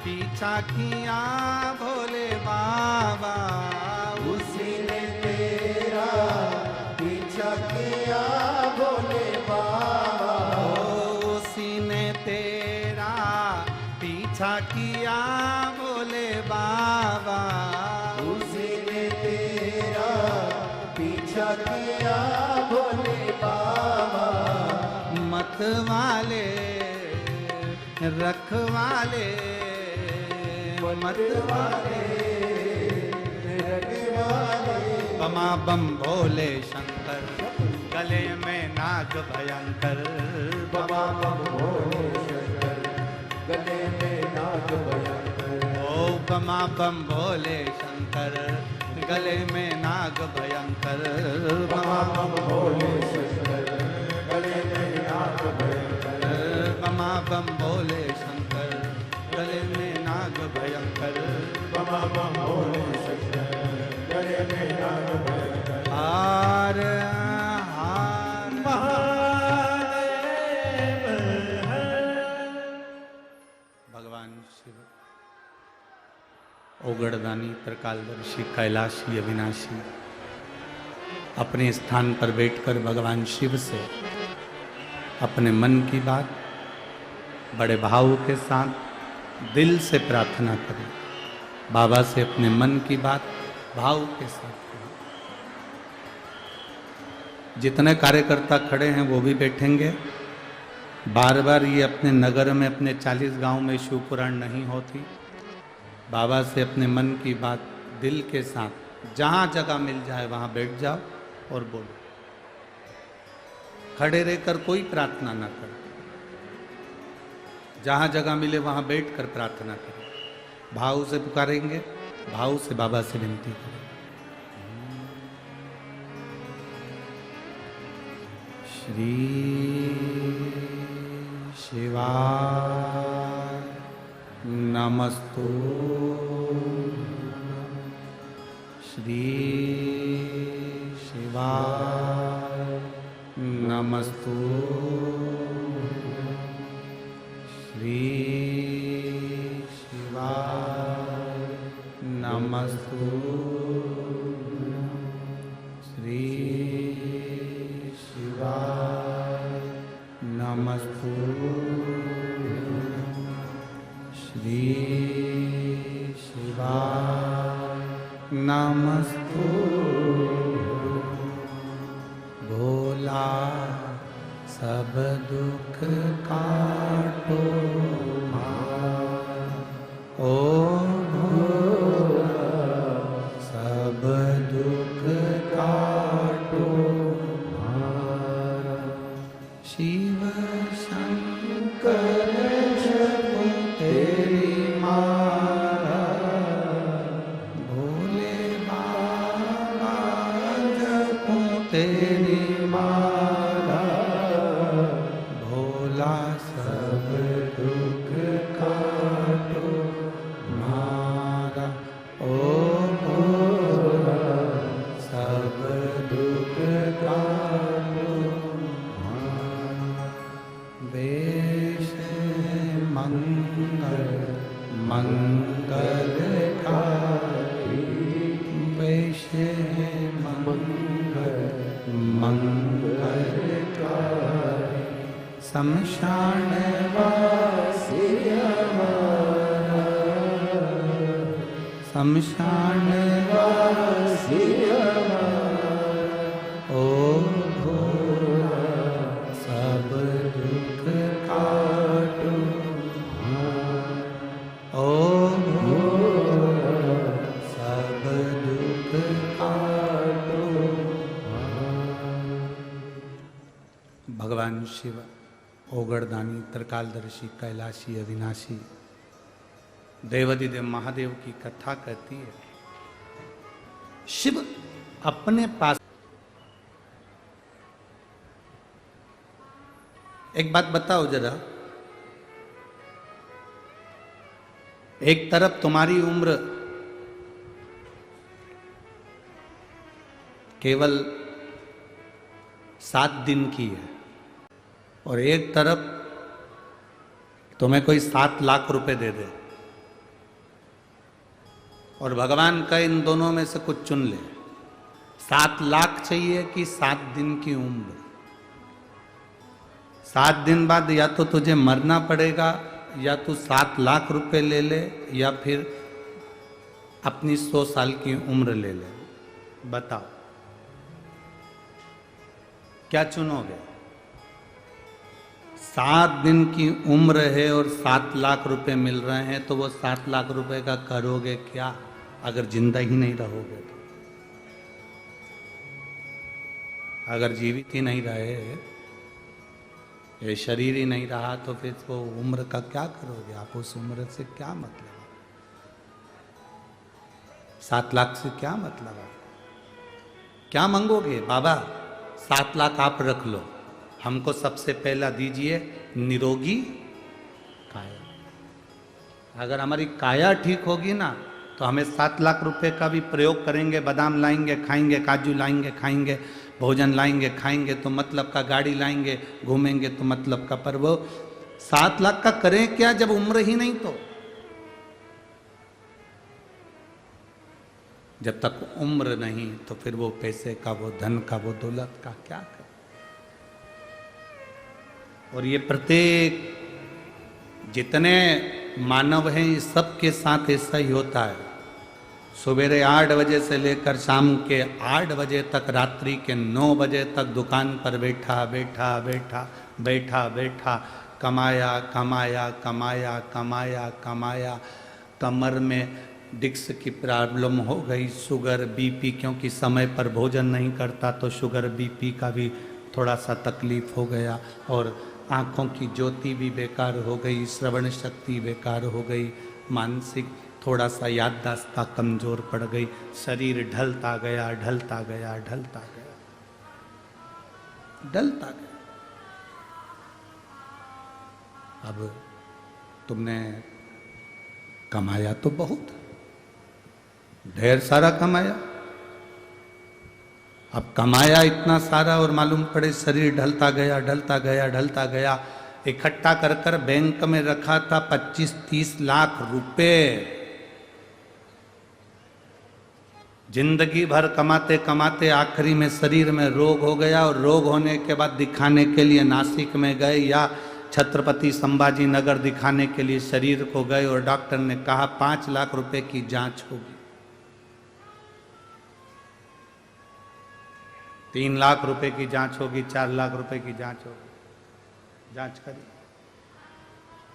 पीछा किया भोले बाबा, उसी ने तेरा पीछा किया भोले बाबा, उसी ने तेरा पीछा किया भोले बाबा, उसी ने तेरा पीछा किया भोले बाबा, मत वाले रखवाले, मत वाले रखवाले, बमा बम भोले शंकर, गले में नाग भयंकर बमा बम भोले शंकर गले में नाग भयंकर ओ बमा बम भोले शंकर गले में नाग भयंकर बमा बम भोले शंकर गले में नाग भयंकर बमा बम भोले शंकर गले में नाग भयंकर बमा बम भोले शंकर गले में नाग भयंकर हार हार महादेव भगवान शिव ओगड़दानी त्रिकालदर्शी कैलाशी अविनाशी अपने स्थान पर बैठकर भगवान शिव से अपने मन की बात बड़े भाव के साथ दिल से प्रार्थना करें। बाबा से अपने मन की बात भाव के साथ करें। जितने कार्यकर्ता खड़े हैं वो भी बैठेंगे। बार बार ये अपने नगर में अपने 40 गांव में शिव पुराण नहीं होती। बाबा से अपने मन की बात दिल के साथ जहाँ जगह मिल जाए वहाँ बैठ जाओ और बोलो। खड़े रहकर कोई प्रार्थना ना करो। जहाँ जगह मिले वहाँ बैठकर प्रार्थना करें। भाव से पुकारेंगे, भाव से बाबा से विनती करें। श्री शिवाय नमस्तु श्री शिवाय नमस्तु श्री शिवाय नमस्तु श्री शिवाय नमस्तु श्री शिवाय नमस्तु भोला सब दुख काटो ओ भोला सब दुख काटो शिव शंकर जपो तेरी माला भोले बाबा जपो तेरी माला भोला सब दुख काटो मारा ओ भोला सब दुख काटो वेश मंगल मंगलकारी वेश मंगल मंगलकारी शमशान वासी हमारा शमशान वासी हमारा ओ भोला सब दुख काटो ओ भोला सब दुख काटो भगवान शिव ओगड़दानी त्रिकालदर्शी कैलाशी अविनाशी देवाधिदेव महादेव की कथा कहती है। शिव अपने पास एक बात बताओ जरा, एक तरफ तुम्हारी उम्र केवल 7 दिन की है और एक तरफ तुम्हें कोई 7 लाख रुपए दे दे और भगवान का इन दोनों में से कुछ चुन ले। 7 लाख चाहिए कि 7 दिन की उम्र? 7 दिन बाद या तो तुझे मरना पड़ेगा या तू 7 लाख रुपए ले ले या फिर अपनी 100 साल की उम्र ले ले। बताओ क्या चुनोगे? 7 दिन की उम्र है और 7 लाख रुपए मिल रहे हैं तो वो 7 लाख रुपए का करोगे क्या अगर जिंदा ही नहीं रहोगे तो? अगर जीवित ही नहीं रहे, ये शरीर ही नहीं रहा, तो फिर वो उम्र का क्या करोगे आप? उस उम्र से क्या मतलब? 7 लाख से क्या मतलब? आप क्या मांगोगे? बाबा 7 लाख आप रख लो, हमको सबसे पहला दीजिए निरोगी काया। अगर हमारी काया ठीक होगी ना, तो हमें 7 लाख रुपए का भी प्रयोग करेंगे, बादाम लाएंगे खाएंगे, काजू लाएंगे खाएंगे, भोजन लाएंगे खाएंगे, तो मतलब का गाड़ी लाएंगे घूमेंगे तो मतलब का। पर वो 7 लाख का करें क्या जब उम्र ही नहीं? तो जब तक उम्र नहीं, तो फिर वो पैसे का, वो धन का, वो दौलत का क्या कर? और ये प्रत्येक जितने मानव हैं, ये सबके साथ ऐसा ही होता है। सवेरे 8 बजे से लेकर शाम के 8 बजे तक, रात्रि के 9 बजे तक दुकान पर बैठा बैठा बैठा बैठा बैठा कमाया कमाया कमाया कमाया कमाया। कमर में डिस्क की प्रॉब्लम हो गई, शुगर बीपी, क्योंकि समय पर भोजन नहीं करता तो शुगर बीपी का भी थोड़ा सा तकलीफ हो गया। और आँखों की ज्योति भी बेकार हो गई, श्रवण शक्ति बेकार हो गई, मानसिक थोड़ा सा याददाश्त कमजोर पड़ गई, शरीर ढलता गया ढलता गया ढलता गया ढलता गया। अब तुमने कमाया तो बहुत, ढेर सारा कमाया, अब कमाया इतना सारा और मालूम पड़े शरीर ढलता गया ढलता गया ढलता गया। इकट्ठा कर कर बैंक में रखा था 25-30 लाख रुपए। जिंदगी भर कमाते कमाते आखिरी में शरीर में रोग हो गया, और रोग होने के बाद दिखाने के लिए नासिक में गए या छत्रपति संभाजी नगर दिखाने के लिए शरीर को गए, और डॉक्टर ने कहा 5 लाख रुपए की जांच होगी। 3 लाख रुपए की जांच होगी, 4 लाख रुपए की जांच होगी। जांच करी,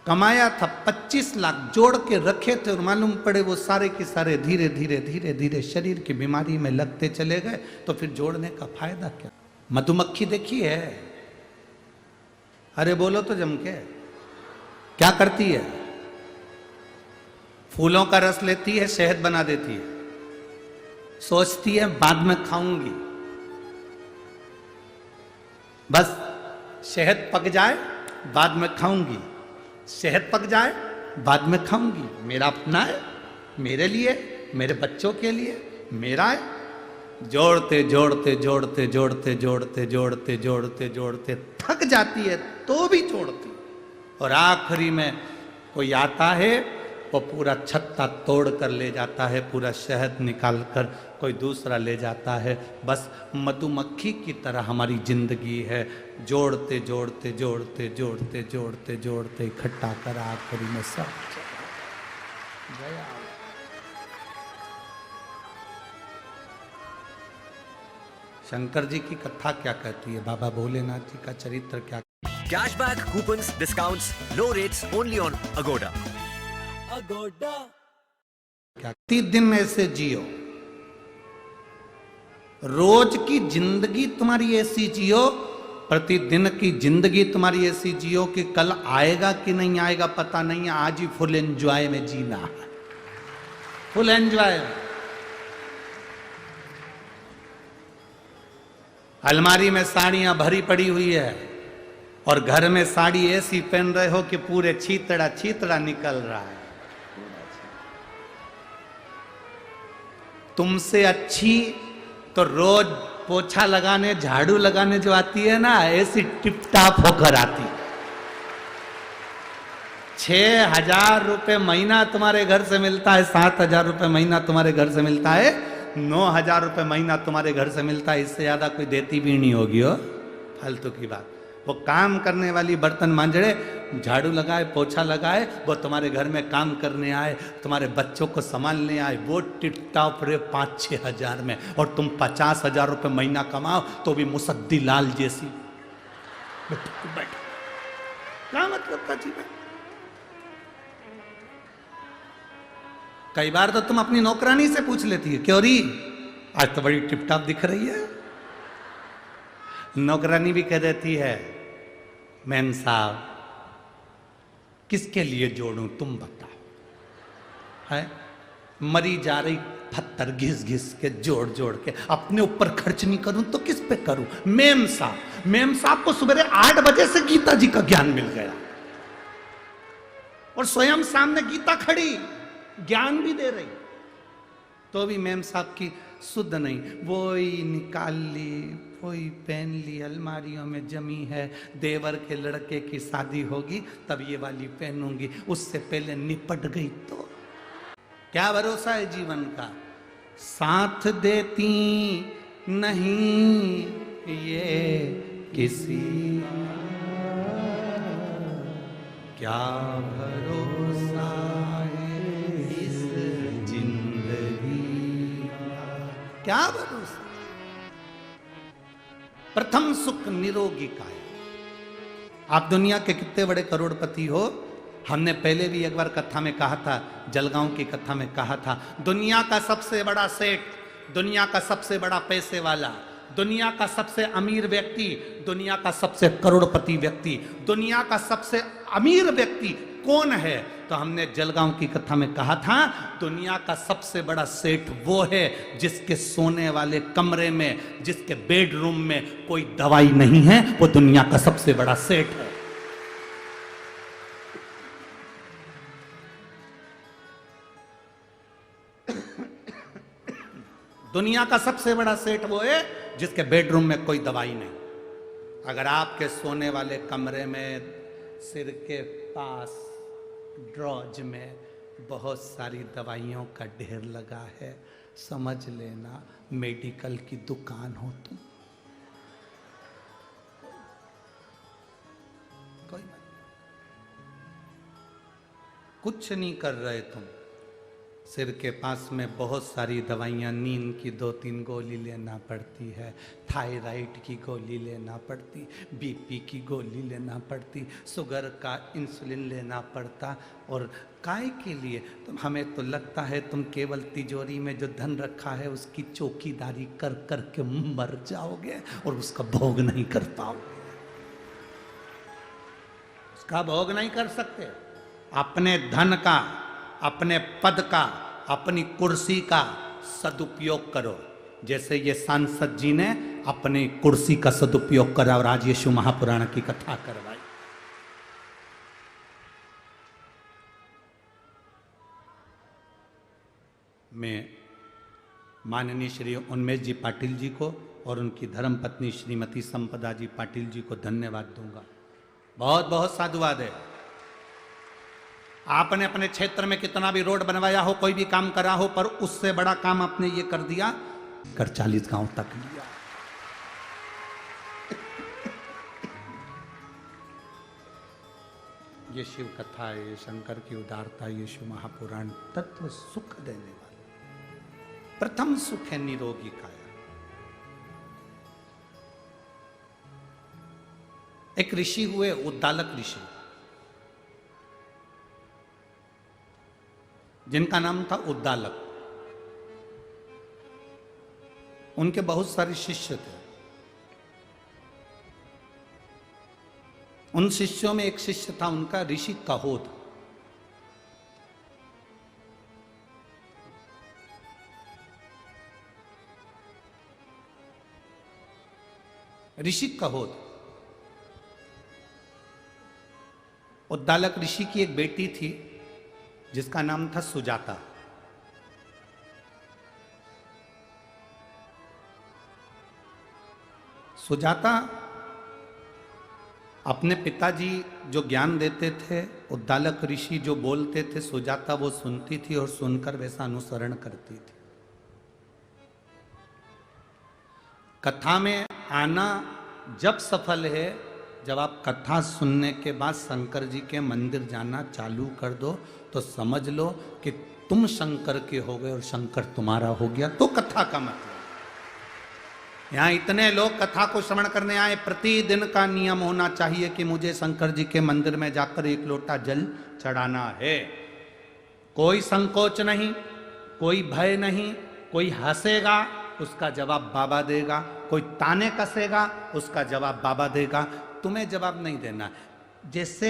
कमाया था 25 लाख, जोड़ के रखे थे, और मालूम पड़े वो सारे के सारे धीरे धीरे धीरे धीरे शरीर की बीमारी में लगते चले गए। तो फिर जोड़ने का फायदा क्या? मधुमक्खी देखी है? अरे बोलो तो जम के, क्या करती है? फूलों का रस लेती है, शहद बना देती है, सोचती है बाद में खाऊंगी, बस शहद पक जाए बाद में खाऊंगी, शहद पक जाए बाद में खाऊंगी, मेरा अपना है, मेरे लिए, मेरे बच्चों के लिए, मेरा है। जोड़ते जोड़ते जोड़ते जोड़ते जोड़ते जोड़ते जोड़ते जोड़ते थक जाती है तो भी जोड़ती, और आखिरी में कोई आता है वो पूरा छत्ता तोड़ कर ले जाता है, पूरा शहद निकाल कर कोई दूसरा ले जाता है। बस मधुमक्खी की तरह हमारी जिंदगी है, जोड़ते जोड़ते जोड़ते जोड़ते जोड़ते जोड़ते इकट्ठा कर आखिरी में सब गया। शंकर जी की कथा क्या कहती है, बाबा भोलेनाथ जी का चरित्र क्या? Cashback, coupons, discounts, low rates only on Agoda. क्या? प्रतिदिन ऐसे जियो, रोज की जिंदगी तुम्हारी ऐसी जियो, प्रतिदिन की जिंदगी तुम्हारी ऐसी जियो कि कल आएगा कि नहीं आएगा पता नहीं है, आज ही फुल एंजॉय में जीना है, फुल एंजॉय। अलमारी में साड़ियां भरी पड़ी हुई है, और घर में साड़ी ऐसी पहन रहे हो कि पूरे छीतड़ा छीतड़ा निकल रहा है। तुमसे अच्छी तो रोज पोछा लगाने, झाड़ू लगाने जो आती है ना, ऐसी टिप टाप होकर आती। 6,000 रुपए महीना तुम्हारे घर से मिलता है, 7,000 रुपए महीना तुम्हारे घर से मिलता है, 9,000 रुपए महीना तुम्हारे घर से मिलता है, इससे ज्यादा कोई देती भी नहीं होगी हो, फालतू की बात। वो काम करने वाली बर्तन मांजड़े, झाड़ू लगाए, पोछा लगाए, वो तुम्हारे घर में काम करने आए, तुम्हारे बच्चों को संभालने आए, वो टिप-टाप रे 5-6 हजार में, और तुम 50,000 रुपए महीना कमाओ तो भी मुसद्दी लाल जैसी। बैठो, क्या मतलब का जीवन? कई बार तो तुम अपनी नौकरानी से पूछ लेती है, क्यों री आज तो बड़ी टिप-टाप दिख रही है, नौकरानी भी कह देती है, मैम साहब किसके लिए जोड़ूं तुम बताओ, है मरी जा रही पत्थर घिस घिस के जोड़ जोड़ के, अपने ऊपर खर्च नहीं करूं तो किस पे करूं। मेम साहब को सुबह 8 बजे से गीता जी का ज्ञान मिल गया और स्वयं सामने गीता खड़ी ज्ञान भी दे रही, तो भी मेम साहब की शुद्ध नहीं, वही निकाल ली, वही पहन ली, अलमारियों में जमी है, देवर के लड़के की शादी होगी तब ये वाली पहनूंगी, उससे पहले निपट गई तो क्या भरोसा है जीवन का। साथ देती नहीं ये किसी, क्या भरोसा है इस जिंदगी का, क्या भरोसा। प्रथम सुख निरोगी काया। आप दुनिया के कितने बड़े करोड़पति हो, हमने पहले भी एक बार कथा में कहा था, जलगांव की कथा में कहा था, दुनिया का सबसे बड़ा सेठ, दुनिया का सबसे बड़ा पैसे वाला, दुनिया का सबसे अमीर व्यक्ति, दुनिया का सबसे करोड़पति व्यक्ति, दुनिया का सबसे अमीर व्यक्ति कौन है। तो हमने जलगांव की कथा में कहा था, दुनिया का सबसे बड़ा सेठ वो है जिसके सोने वाले कमरे में, जिसके बेडरूम में कोई दवाई नहीं है, वो दुनिया का सबसे बड़ा सेठ है। दुनिया का सबसे बड़ा सेठ वो है जिसके बेडरूम में कोई दवाई नहीं। अगर आपके सोने वाले कमरे में सिर के पास ड्रॉज में बहुत सारी दवाइयों का ढेर लगा है, समझ लेना मेडिकल की दुकान हो तुम। कोई कुछ नहीं कर रहे तुम, सिर के पास में बहुत सारी दवाइयाँ, नींद की 2-3 गोली लेना पड़ती है, थायराइड की गोली लेना पड़ती, बीपी की गोली लेना पड़ती, शुगर का इंसुलिन लेना पड़ता। और काय के लिए? तो हमें तो लगता है तुम केवल तिजोरी में जो धन रखा है उसकी चौकीदारी कर कर के मर जाओगे और उसका भोग नहीं कर पाओगे, उसका भोग नहीं कर सकते। अपने धन का, अपने पद का, अपनी कुर्सी का सदुपयोग करो, जैसे ये सांसद जी ने अपनी कुर्सी का सदुपयोग करा और आज यीशु महापुराण की कथा करवाई। मैं माननीय श्री उन्मेष जी पाटिल जी को और उनकी धर्मपत्नी श्रीमती संपदा जी पाटिल जी को धन्यवाद दूंगा। बहुत बहुत साधुवाद है। आपने अपने क्षेत्र में कितना भी रोड बनवाया हो, कोई भी काम करा हो, पर उससे बड़ा काम आपने ये कर दिया, कर 40 गांव तक लिया। ये शिव कथा है, ये शंकर की उदारता, यीशु महापुराण तत्व सुख देने वाला। प्रथम सुख है निरोगी काया। एक ऋषि हुए, उद्दालक ऋषि, जिनका नाम था उद्दालक। उनके बहुत सारे शिष्य थे। उन शिष्यों में एक शिष्य था उनका ऋषि कहोद। ऋषि कहोद, उद्दालक ऋषि की एक बेटी थी जिसका नाम था सुजाता। सुजाता अपने पिताजी जो ज्ञान देते थे, उद्दालक ऋषि जो बोलते थे, सुजाता वो सुनती थी और सुनकर वैसा अनुसरण करती थी। कथा में आना जब सफल है, जब आप कथा सुनने के बाद शंकर जी के मंदिर जाना चालू कर दो, तो समझ लो कि तुम शंकर के हो गए और शंकर तुम्हारा हो गया। तो कथा का मतलब, यहाँ इतने लोग कथा को श्रवण करने आए, प्रतिदिन का नियम होना चाहिए कि मुझे शंकर जी के मंदिर में जाकर 1 लोटा जल चढ़ाना है। कोई संकोच नहीं, कोई भय नहीं, कोई हंसेगा उसका जवाब बाबा देगा, कोई ताने कसेगा, उसका जवाब बाबा देगा। तुम्हें जवाब नहीं देना। जैसे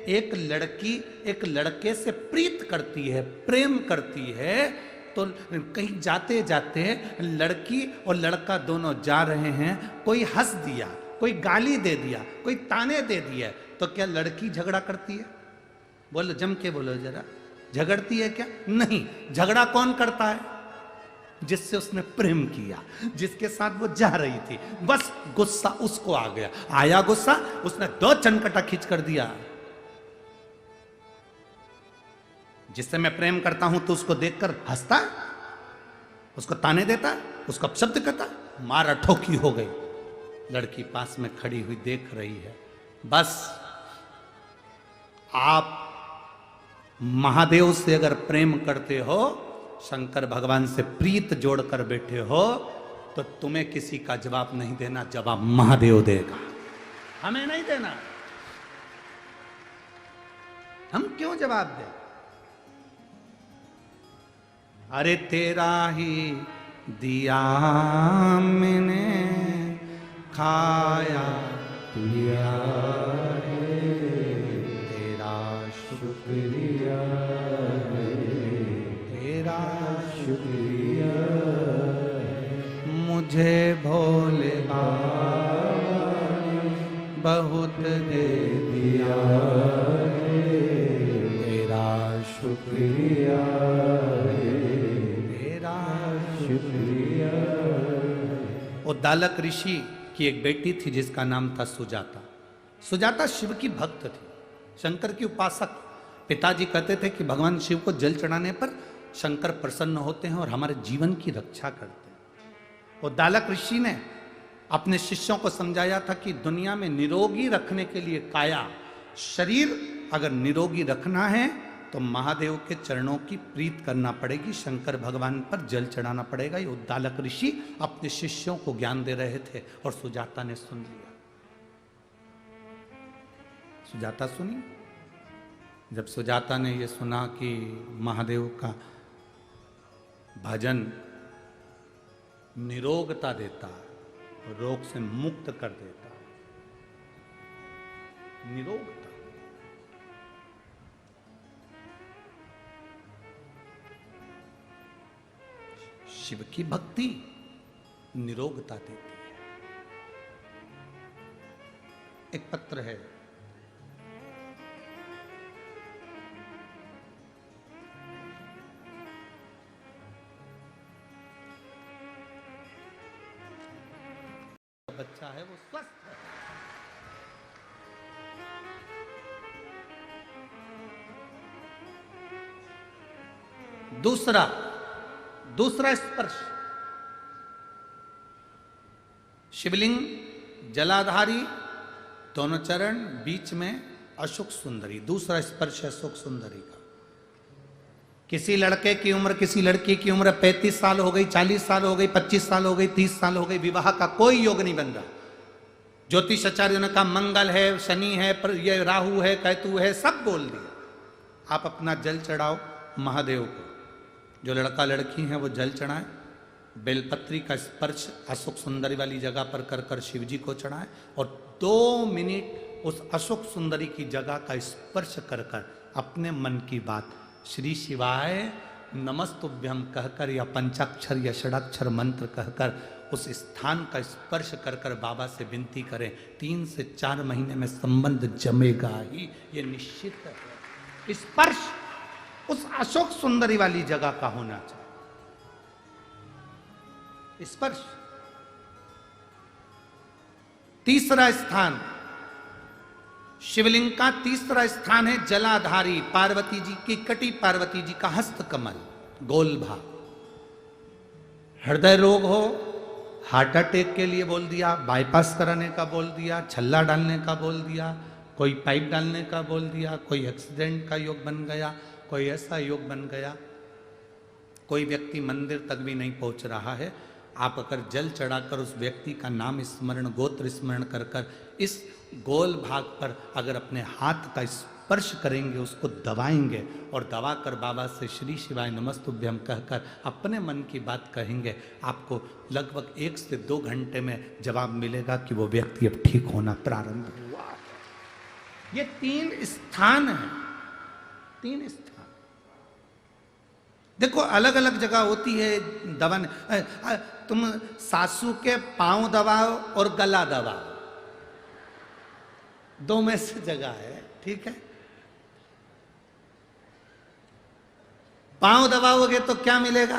एक लड़की एक लड़के से प्रीत करती है, प्रेम करती है, तो कहीं जाते जाते लड़की और लड़का दोनों जा रहे हैं, कोई हंस दिया, कोई गाली दे दिया, कोई ताने दे दिया, तो क्या लड़की झगड़ा करती है? बोलो, जम के बोलो जरा, झगड़ती है क्या? नहीं। झगड़ा कौन करता है? जिससे उसने प्रेम किया, जिसके साथ वो जा रही थी। बस गुस्सा उसको आ गया, आया गुस्सा, उसने 2 चनकटा खींच कर दिया। जिससे मैं प्रेम करता हूं तो उसको देखकर हंसता है, उसको ताने देता है, उसको अपशब्द करता है, मारा ठोकी हो गई। लड़की पास में खड़ी हुई देख रही है। बस आप महादेव से अगर प्रेम करते हो, शंकर भगवान से प्रीत जोड़कर बैठे हो, तो तुम्हें किसी का जवाब नहीं देना, जवाब महादेव देगा, हमें नहीं देना। हम क्यों जवाब दें? अरे तेरा ही दिया मैंने, खाया पिया तेरा शुक्रिया, तेरा शुक्रिया, मुझे भोले बाबा बहुत दे दिया, तेरा शुक्रिया, तेरा शुक्रिया। उद्दालक ऋषि की एक बेटी थी जिसका नाम था सुजाता। सुजाता शिव की भक्त थी, शंकर की उपासक। पिताजी कहते थे कि भगवान शिव को जल चढ़ाने पर शंकर प्रसन्न होते हैं और हमारे जीवन की रक्षा करते हैं। उद्दालक ऋषि ने अपने शिष्यों को समझाया था कि दुनिया में निरोगी रखने के लिए काया, शरीर अगर निरोगी रखना है तो महादेव के चरणों की प्रीत करना पड़ेगी, शंकर भगवान पर जल चढ़ाना पड़ेगा। ये उद्दालक ऋषि अपने शिष्यों को ज्ञान दे रहे थे और सुजाता ने सुन लिया। सुजाता सुनी। जब सुजाता ने यह सुना कि महादेव का भजन निरोगता देता, रोग से मुक्त कर देता, निरोगता, शिव की भक्ति निरोगता देती है। एक पत्र है, बच्चा है वो स्वस्थ है। दूसरा स्पर्श, शिवलिंग जलाधारी, दोनों चरण, बीच में अशोक सुंदरी। दूसरा स्पर्श है अशोक सुंदरी का। किसी लड़के की उम्र, किसी लड़की की उम्र 35 साल हो गई, 40 साल हो गई, 25 साल हो गई, 30 साल हो गई, विवाह का कोई योग नहीं बन रहा। ज्योतिष आचार्यों ने कहा मंगल है, शनि है, पर ये राहु है, केतु है, सब बोल दिया। आप अपना जल चढ़ाओ महादेव को। जो लड़का लड़की है वो जल चढ़ाए, बेलपत्री का स्पर्श अशोक सुंदरी वाली जगह पर कर कर शिव जी को चढ़ाए और 2 मिनट उस अशोक सुंदरी की जगह का स्पर्श कर कर अपने मन की बात श्री शिवाय नमस्तुभ्यम कहकर या पंचाक्षर या षडाक्षर मंत्र कहकर उस स्थान का स्पर्श कर कर बाबा से विनती करें। 3 से 4 महीने में संबंध जमेगा ही, ये निश्चित है। स्पर्श उस अशोक सुंदरी वाली जगह का होना चाहिए। स्पर्श। तीसरा स्थान, शिवलिंग का तीसरा स्थान है जलाधारी, पार्वती जी की कटी, पार्वती जी का हस्त कमल, गोल भाग। हृदय रोग हो, हार्ट अटैक के लिए बोल दिया, बाईपास कराने का बोल दिया, छल्ला डालने का बोल दिया, कोई पाइप डालने का बोल दिया, कोई एक्सीडेंट का योग बन गया, कोई ऐसा योग बन गया, कोई व्यक्ति मंदिर तक भी नहीं पहुंच रहा है, आप अगर जल चढ़ाकर उस व्यक्ति का नाम स्मरण, गोत्र स्मरण कर कर इस गोल भाग पर अगर अपने हाथ का स्पर्श करेंगे, उसको दबाएंगे और दबाकर बाबा से श्री शिवाय नमस्तुभ्यम कहकर अपने मन की बात कहेंगे, आपको लगभग 1 से 2 घंटे में जवाब मिलेगा कि वो व्यक्ति अब ठीक होना प्रारंभ हुआ। ये 3 स्थान है, 3 स्थान। देखो अलग अलग जगह होती है दबाने। तुम सासू के पांव दबाओ और गला दबाओ, 2 में से जगह है, ठीक है। पांव दबाओगे तो क्या मिलेगा?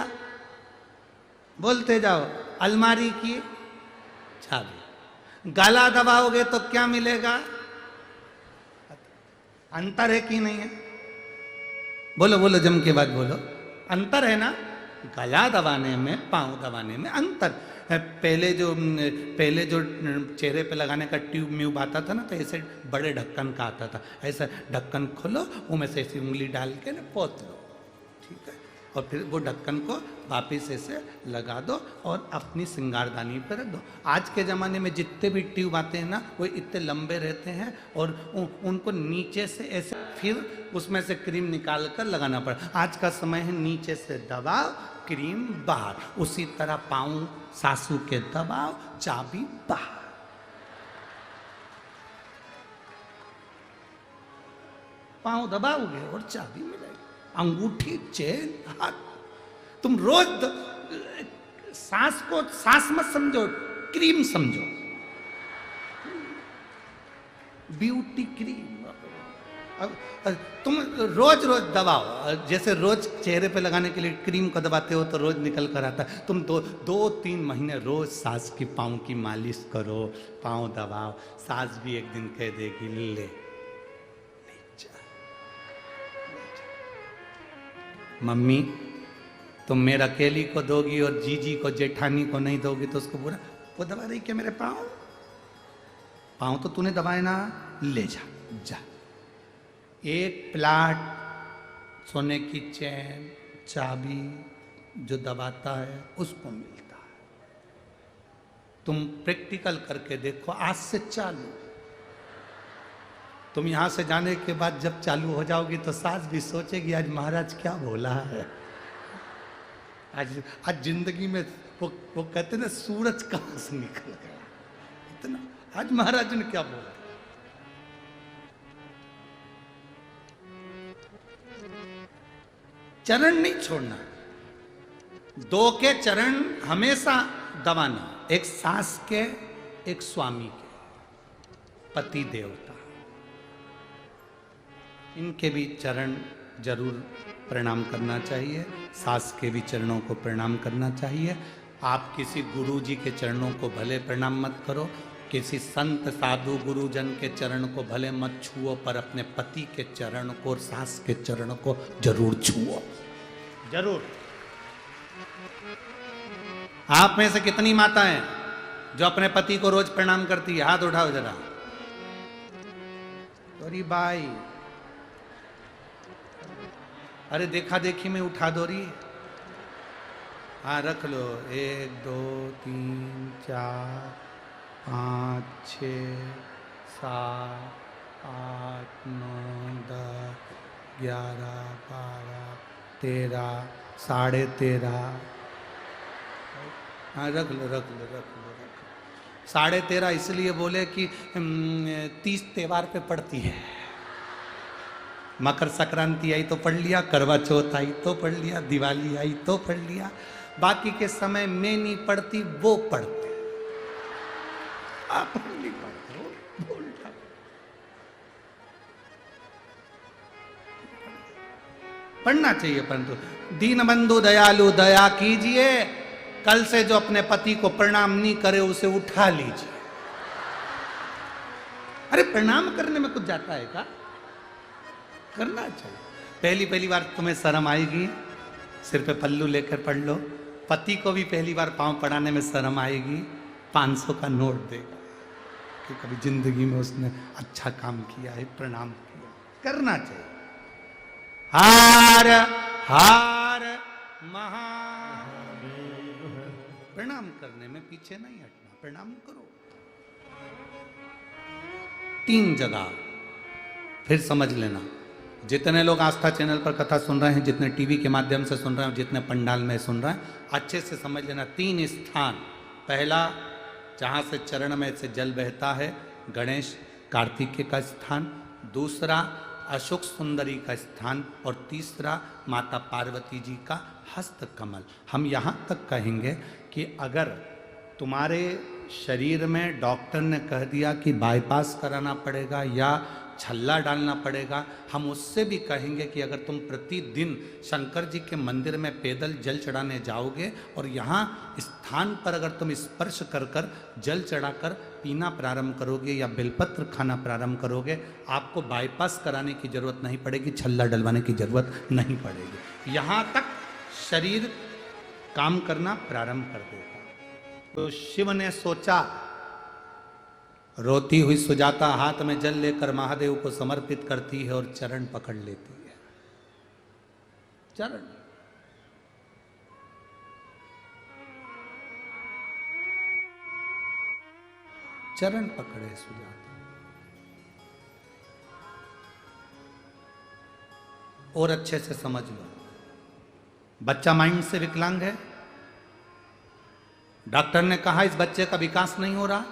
बोलते जाओ, अलमारी की चाबी। गला दबाओगे तो क्या मिलेगा? अंतर है कि नहीं है? बोलो बोलो, जम के बाद बोलो। अंतर है ना? गला दबाने में, पांव दबाने में अंतर है। पहले जो चेहरे पे लगाने का ट्यूब म्यूब आता था ना, तो ऐसे बड़े ढक्कन का आता था, ऐसा ढक्कन खोलो, उनमें से ऐसी उंगली डाल के ना पोत लो, ठीक है। और फिर वो ढक्कन को वापिस ऐसे लगा दो और अपनी सिंगारदानी पर रख दो। आज के ज़माने में जितने भी ट्यूब आते हैं ना, वो इतने लंबे रहते हैं और उनको नीचे से ऐसे फिर उसमें से क्रीम निकाल कर लगाना पड़ा। आज का समय है नीचे से दबाओ, क्रीम बाहर। उसी तरह पाँव सासू के दबाओ, चाबी बाहर। पाँव दबाओगे और चाबी मिलेगी। अंगूठी, चेन, हाथ। तुम रोज सांस को सांस मत समझो, क्रीम समझो, ब्यूटी क्रीम। अब तुम रोज रोज दबाओ, जैसे रोज चेहरे पे लगाने के लिए क्रीम को दबाते हो तो रोज निकल कर आता है। तुम 2-3 महीने रोज सास की पाँव की मालिश करो, पाँव दबाओ। सास भी एक दिन कह देगी, ले मम्मी तुम मेरा अकेली को दोगी और जीजी को, जेठानी को नहीं दोगी तो उसको बुरा। वो दबा रही क्या मेरे पाँव? पाँव तो तूने दबाए ना, ले जा जा। एक प्लाट, सोने की चैन, चाबी जो दबाता है उसको मिलता है। तुम प्रैक्टिकल करके देखो, आज से चालू। तुम यहां से जाने के बाद जब चालू हो जाओगी तो सास भी सोचेगी, आज महाराज क्या बोला है। आज जिंदगी में वो कहते ना, सूरज कहां से निकल गया इतना, आज महाराज ने क्या बोला। चरण नहीं छोड़ना, 2 के चरण हमेशा दबाना। एक सास के, एक स्वामी के, पति देवता, इनके भी चरण जरूर प्रणाम करना चाहिए। सास के भी चरणों को प्रणाम करना चाहिए। आप किसी गुरु जी के चरणों को भले प्रणाम मत करो, किसी संत साधु गुरुजन के चरण को भले मत छुओ, पर अपने पति के चरण को और सास के चरण को जरूर छुओ, जरूर। आप में से कितनी माताएं जो अपने पति को रोज प्रणाम करती है? हाथ उठाओ जरा। अरे भाई, अरे देखा देखी में उठा दो रही। हाँ रख लो। 1 2 3 4 5 6 7 8 9 10 11 12 13 13.5। हाँ रख लो रख लो रख लो रख लो। 13.5 इसलिए बोले कि 30 त्योहार पे पड़ती है। मकर संक्रांति आई तो पढ़ लिया, करवा चौथ आई तो पढ़ लिया, दिवाली आई तो पढ़ लिया, बाकी के समय में नहीं पढ़ती, वो पढ़ते। आप नहीं पढ़ते हो, बोलता। पढ़ना चाहिए, परंतु दीनबंधु दयालु दया कीजिए। कल से जो अपने पति को प्रणाम नहीं करे उसे उठा लीजिए। अरे प्रणाम करने में कुछ जाता है क्या? करना चाहिए। पहली बार तुम्हें शर्म आएगी, सिर पे पल्लू लेकर पढ़ लो। पति को भी पहली बार पांव पड़ाने में शर्म आएगी, 500 का नोट देगा कि कभी जिंदगी में उसने अच्छा काम किया है, प्रणाम किया। करना चाहिए। हार हार महादेव। प्रणाम करने में पीछे नहीं हटना, प्रणाम करो। 3 जगह फिर समझ लेना, जितने लोग आस्था चैनल पर कथा सुन रहे हैं, जितने टीवी के माध्यम से सुन रहे हैं, जितने पंडाल में सुन रहे हैं, अच्छे से समझ लेना 3 स्थान। पहला, जहाँ से चरण में से जल बहता है, गणेश कार्तिकेय का स्थान। दूसरा, अशोक सुंदरी का स्थान। और तीसरा, माता पार्वती जी का हस्त कमल। हम यहाँ तक कहेंगे कि अगर तुम्हारे शरीर में डॉक्टर ने कह दिया कि बाईपास कराना पड़ेगा या छल्ला डालना पड़ेगा, हम उससे भी कहेंगे कि अगर तुम प्रतिदिन शंकर जी के मंदिर में पैदल जल चढ़ाने जाओगे और यहाँ स्थान पर अगर तुम स्पर्श कर कर जल चढ़ाकर पीना प्रारंभ करोगे या बेलपत्र खाना प्रारंभ करोगे, आपको बाईपास कराने की जरूरत नहीं पड़ेगी, छल्ला डलवाने की जरूरत नहीं पड़ेगी। यहाँ तक शरीर काम करना प्रारंभ कर देगा। तो शिव ने सोचा, रोती हुई सुजाता हाथ में जल लेकर महादेव को समर्पित करती है और चरण पकड़ लेती है। चरण चरण पकड़े सुजाता। और अच्छे से समझ लो, बच्चा माइंड से विकलांग है। डॉक्टर ने कहा इस बच्चे का विकास नहीं हो रहा,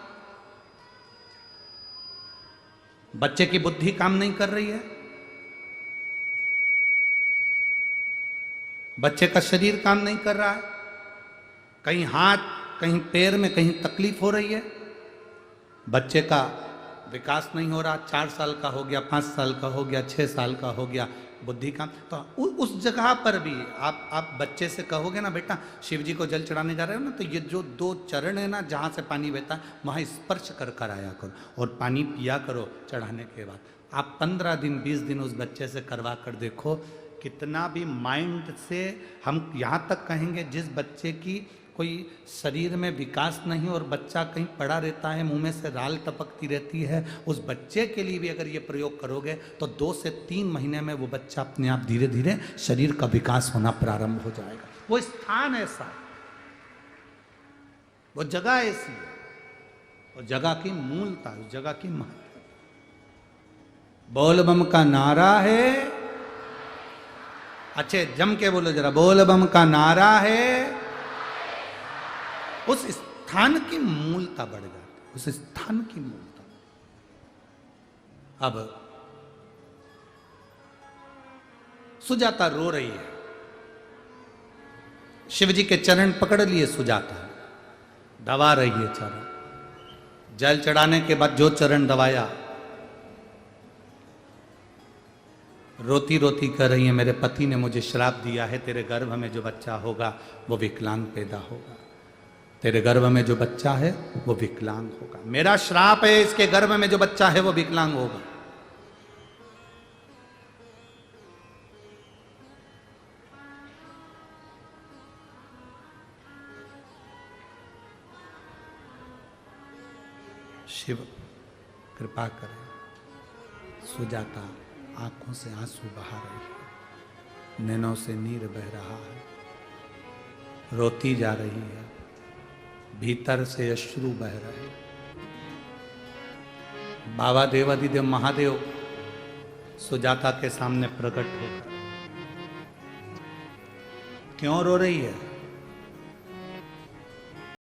बच्चे की बुद्धि काम नहीं कर रही है, बच्चे का शरीर काम नहीं कर रहा है, कहीं हाथ कहीं पैर में कहीं तकलीफ हो रही है, बच्चे का विकास नहीं हो रहा। 4 साल का हो गया, 5 साल का हो गया, 6 साल का हो गया, बुद्धि काम। तो उस जगह पर भी आप बच्चे से कहोगे ना, बेटा शिव जी को जल चढ़ाने जा रहे हो ना, तो ये जो 2 चरण है ना जहाँ से पानी बहता है, वहाँ स्पर्श कर कर आया करो और पानी पिया करो चढ़ाने के बाद। आप 15 दिन 20 दिन उस बच्चे से करवा कर देखो, कितना भी माइंड से, हम यहाँ तक कहेंगे जिस बच्चे की कोई शरीर में विकास नहीं और बच्चा कहीं पड़ा रहता है, मुंह में से राल टपकती रहती है, उस बच्चे के लिए भी अगर ये प्रयोग करोगे तो 2 से 3 महीने में वो बच्चा अपने आप धीरे धीरे शरीर का विकास होना प्रारंभ हो जाएगा। वो स्थान ऐसा है, वो जगह ऐसी है, वो जगह की मूलता, उस जगह की महत्ता। बोल बम का नारा है, अच्छे जम के बोलो जरा, बोल बम का नारा है। उस स्थान की मूलता बढ़ जाती, उस स्थान की मूलता। अब सुजाता रो रही है, शिव जी के चरण पकड़ लिए सुजाता, दबा रही है चरण। जल चढ़ाने के बाद जो चरण दबाया, रोती रोती कह रही है, मेरे पति ने मुझे श्राप दिया है, तेरे गर्भ में जो बच्चा होगा वो विकलांग पैदा होगा, तेरे गर्भ में जो बच्चा है वो विकलांग होगा, मेरा श्राप है, इसके गर्भ में जो बच्चा है वो विकलांग होगा। शिव कृपा करें, सुजाता आंखों से आंसू बहा रही है, नैनों से नीर बह रहा है, रोती जा रही है, भीतर से अश्रु बह रहे। बाबा देवादिदेव महादेव सुजाता के सामने प्रकट होकर, क्यों रो रही है?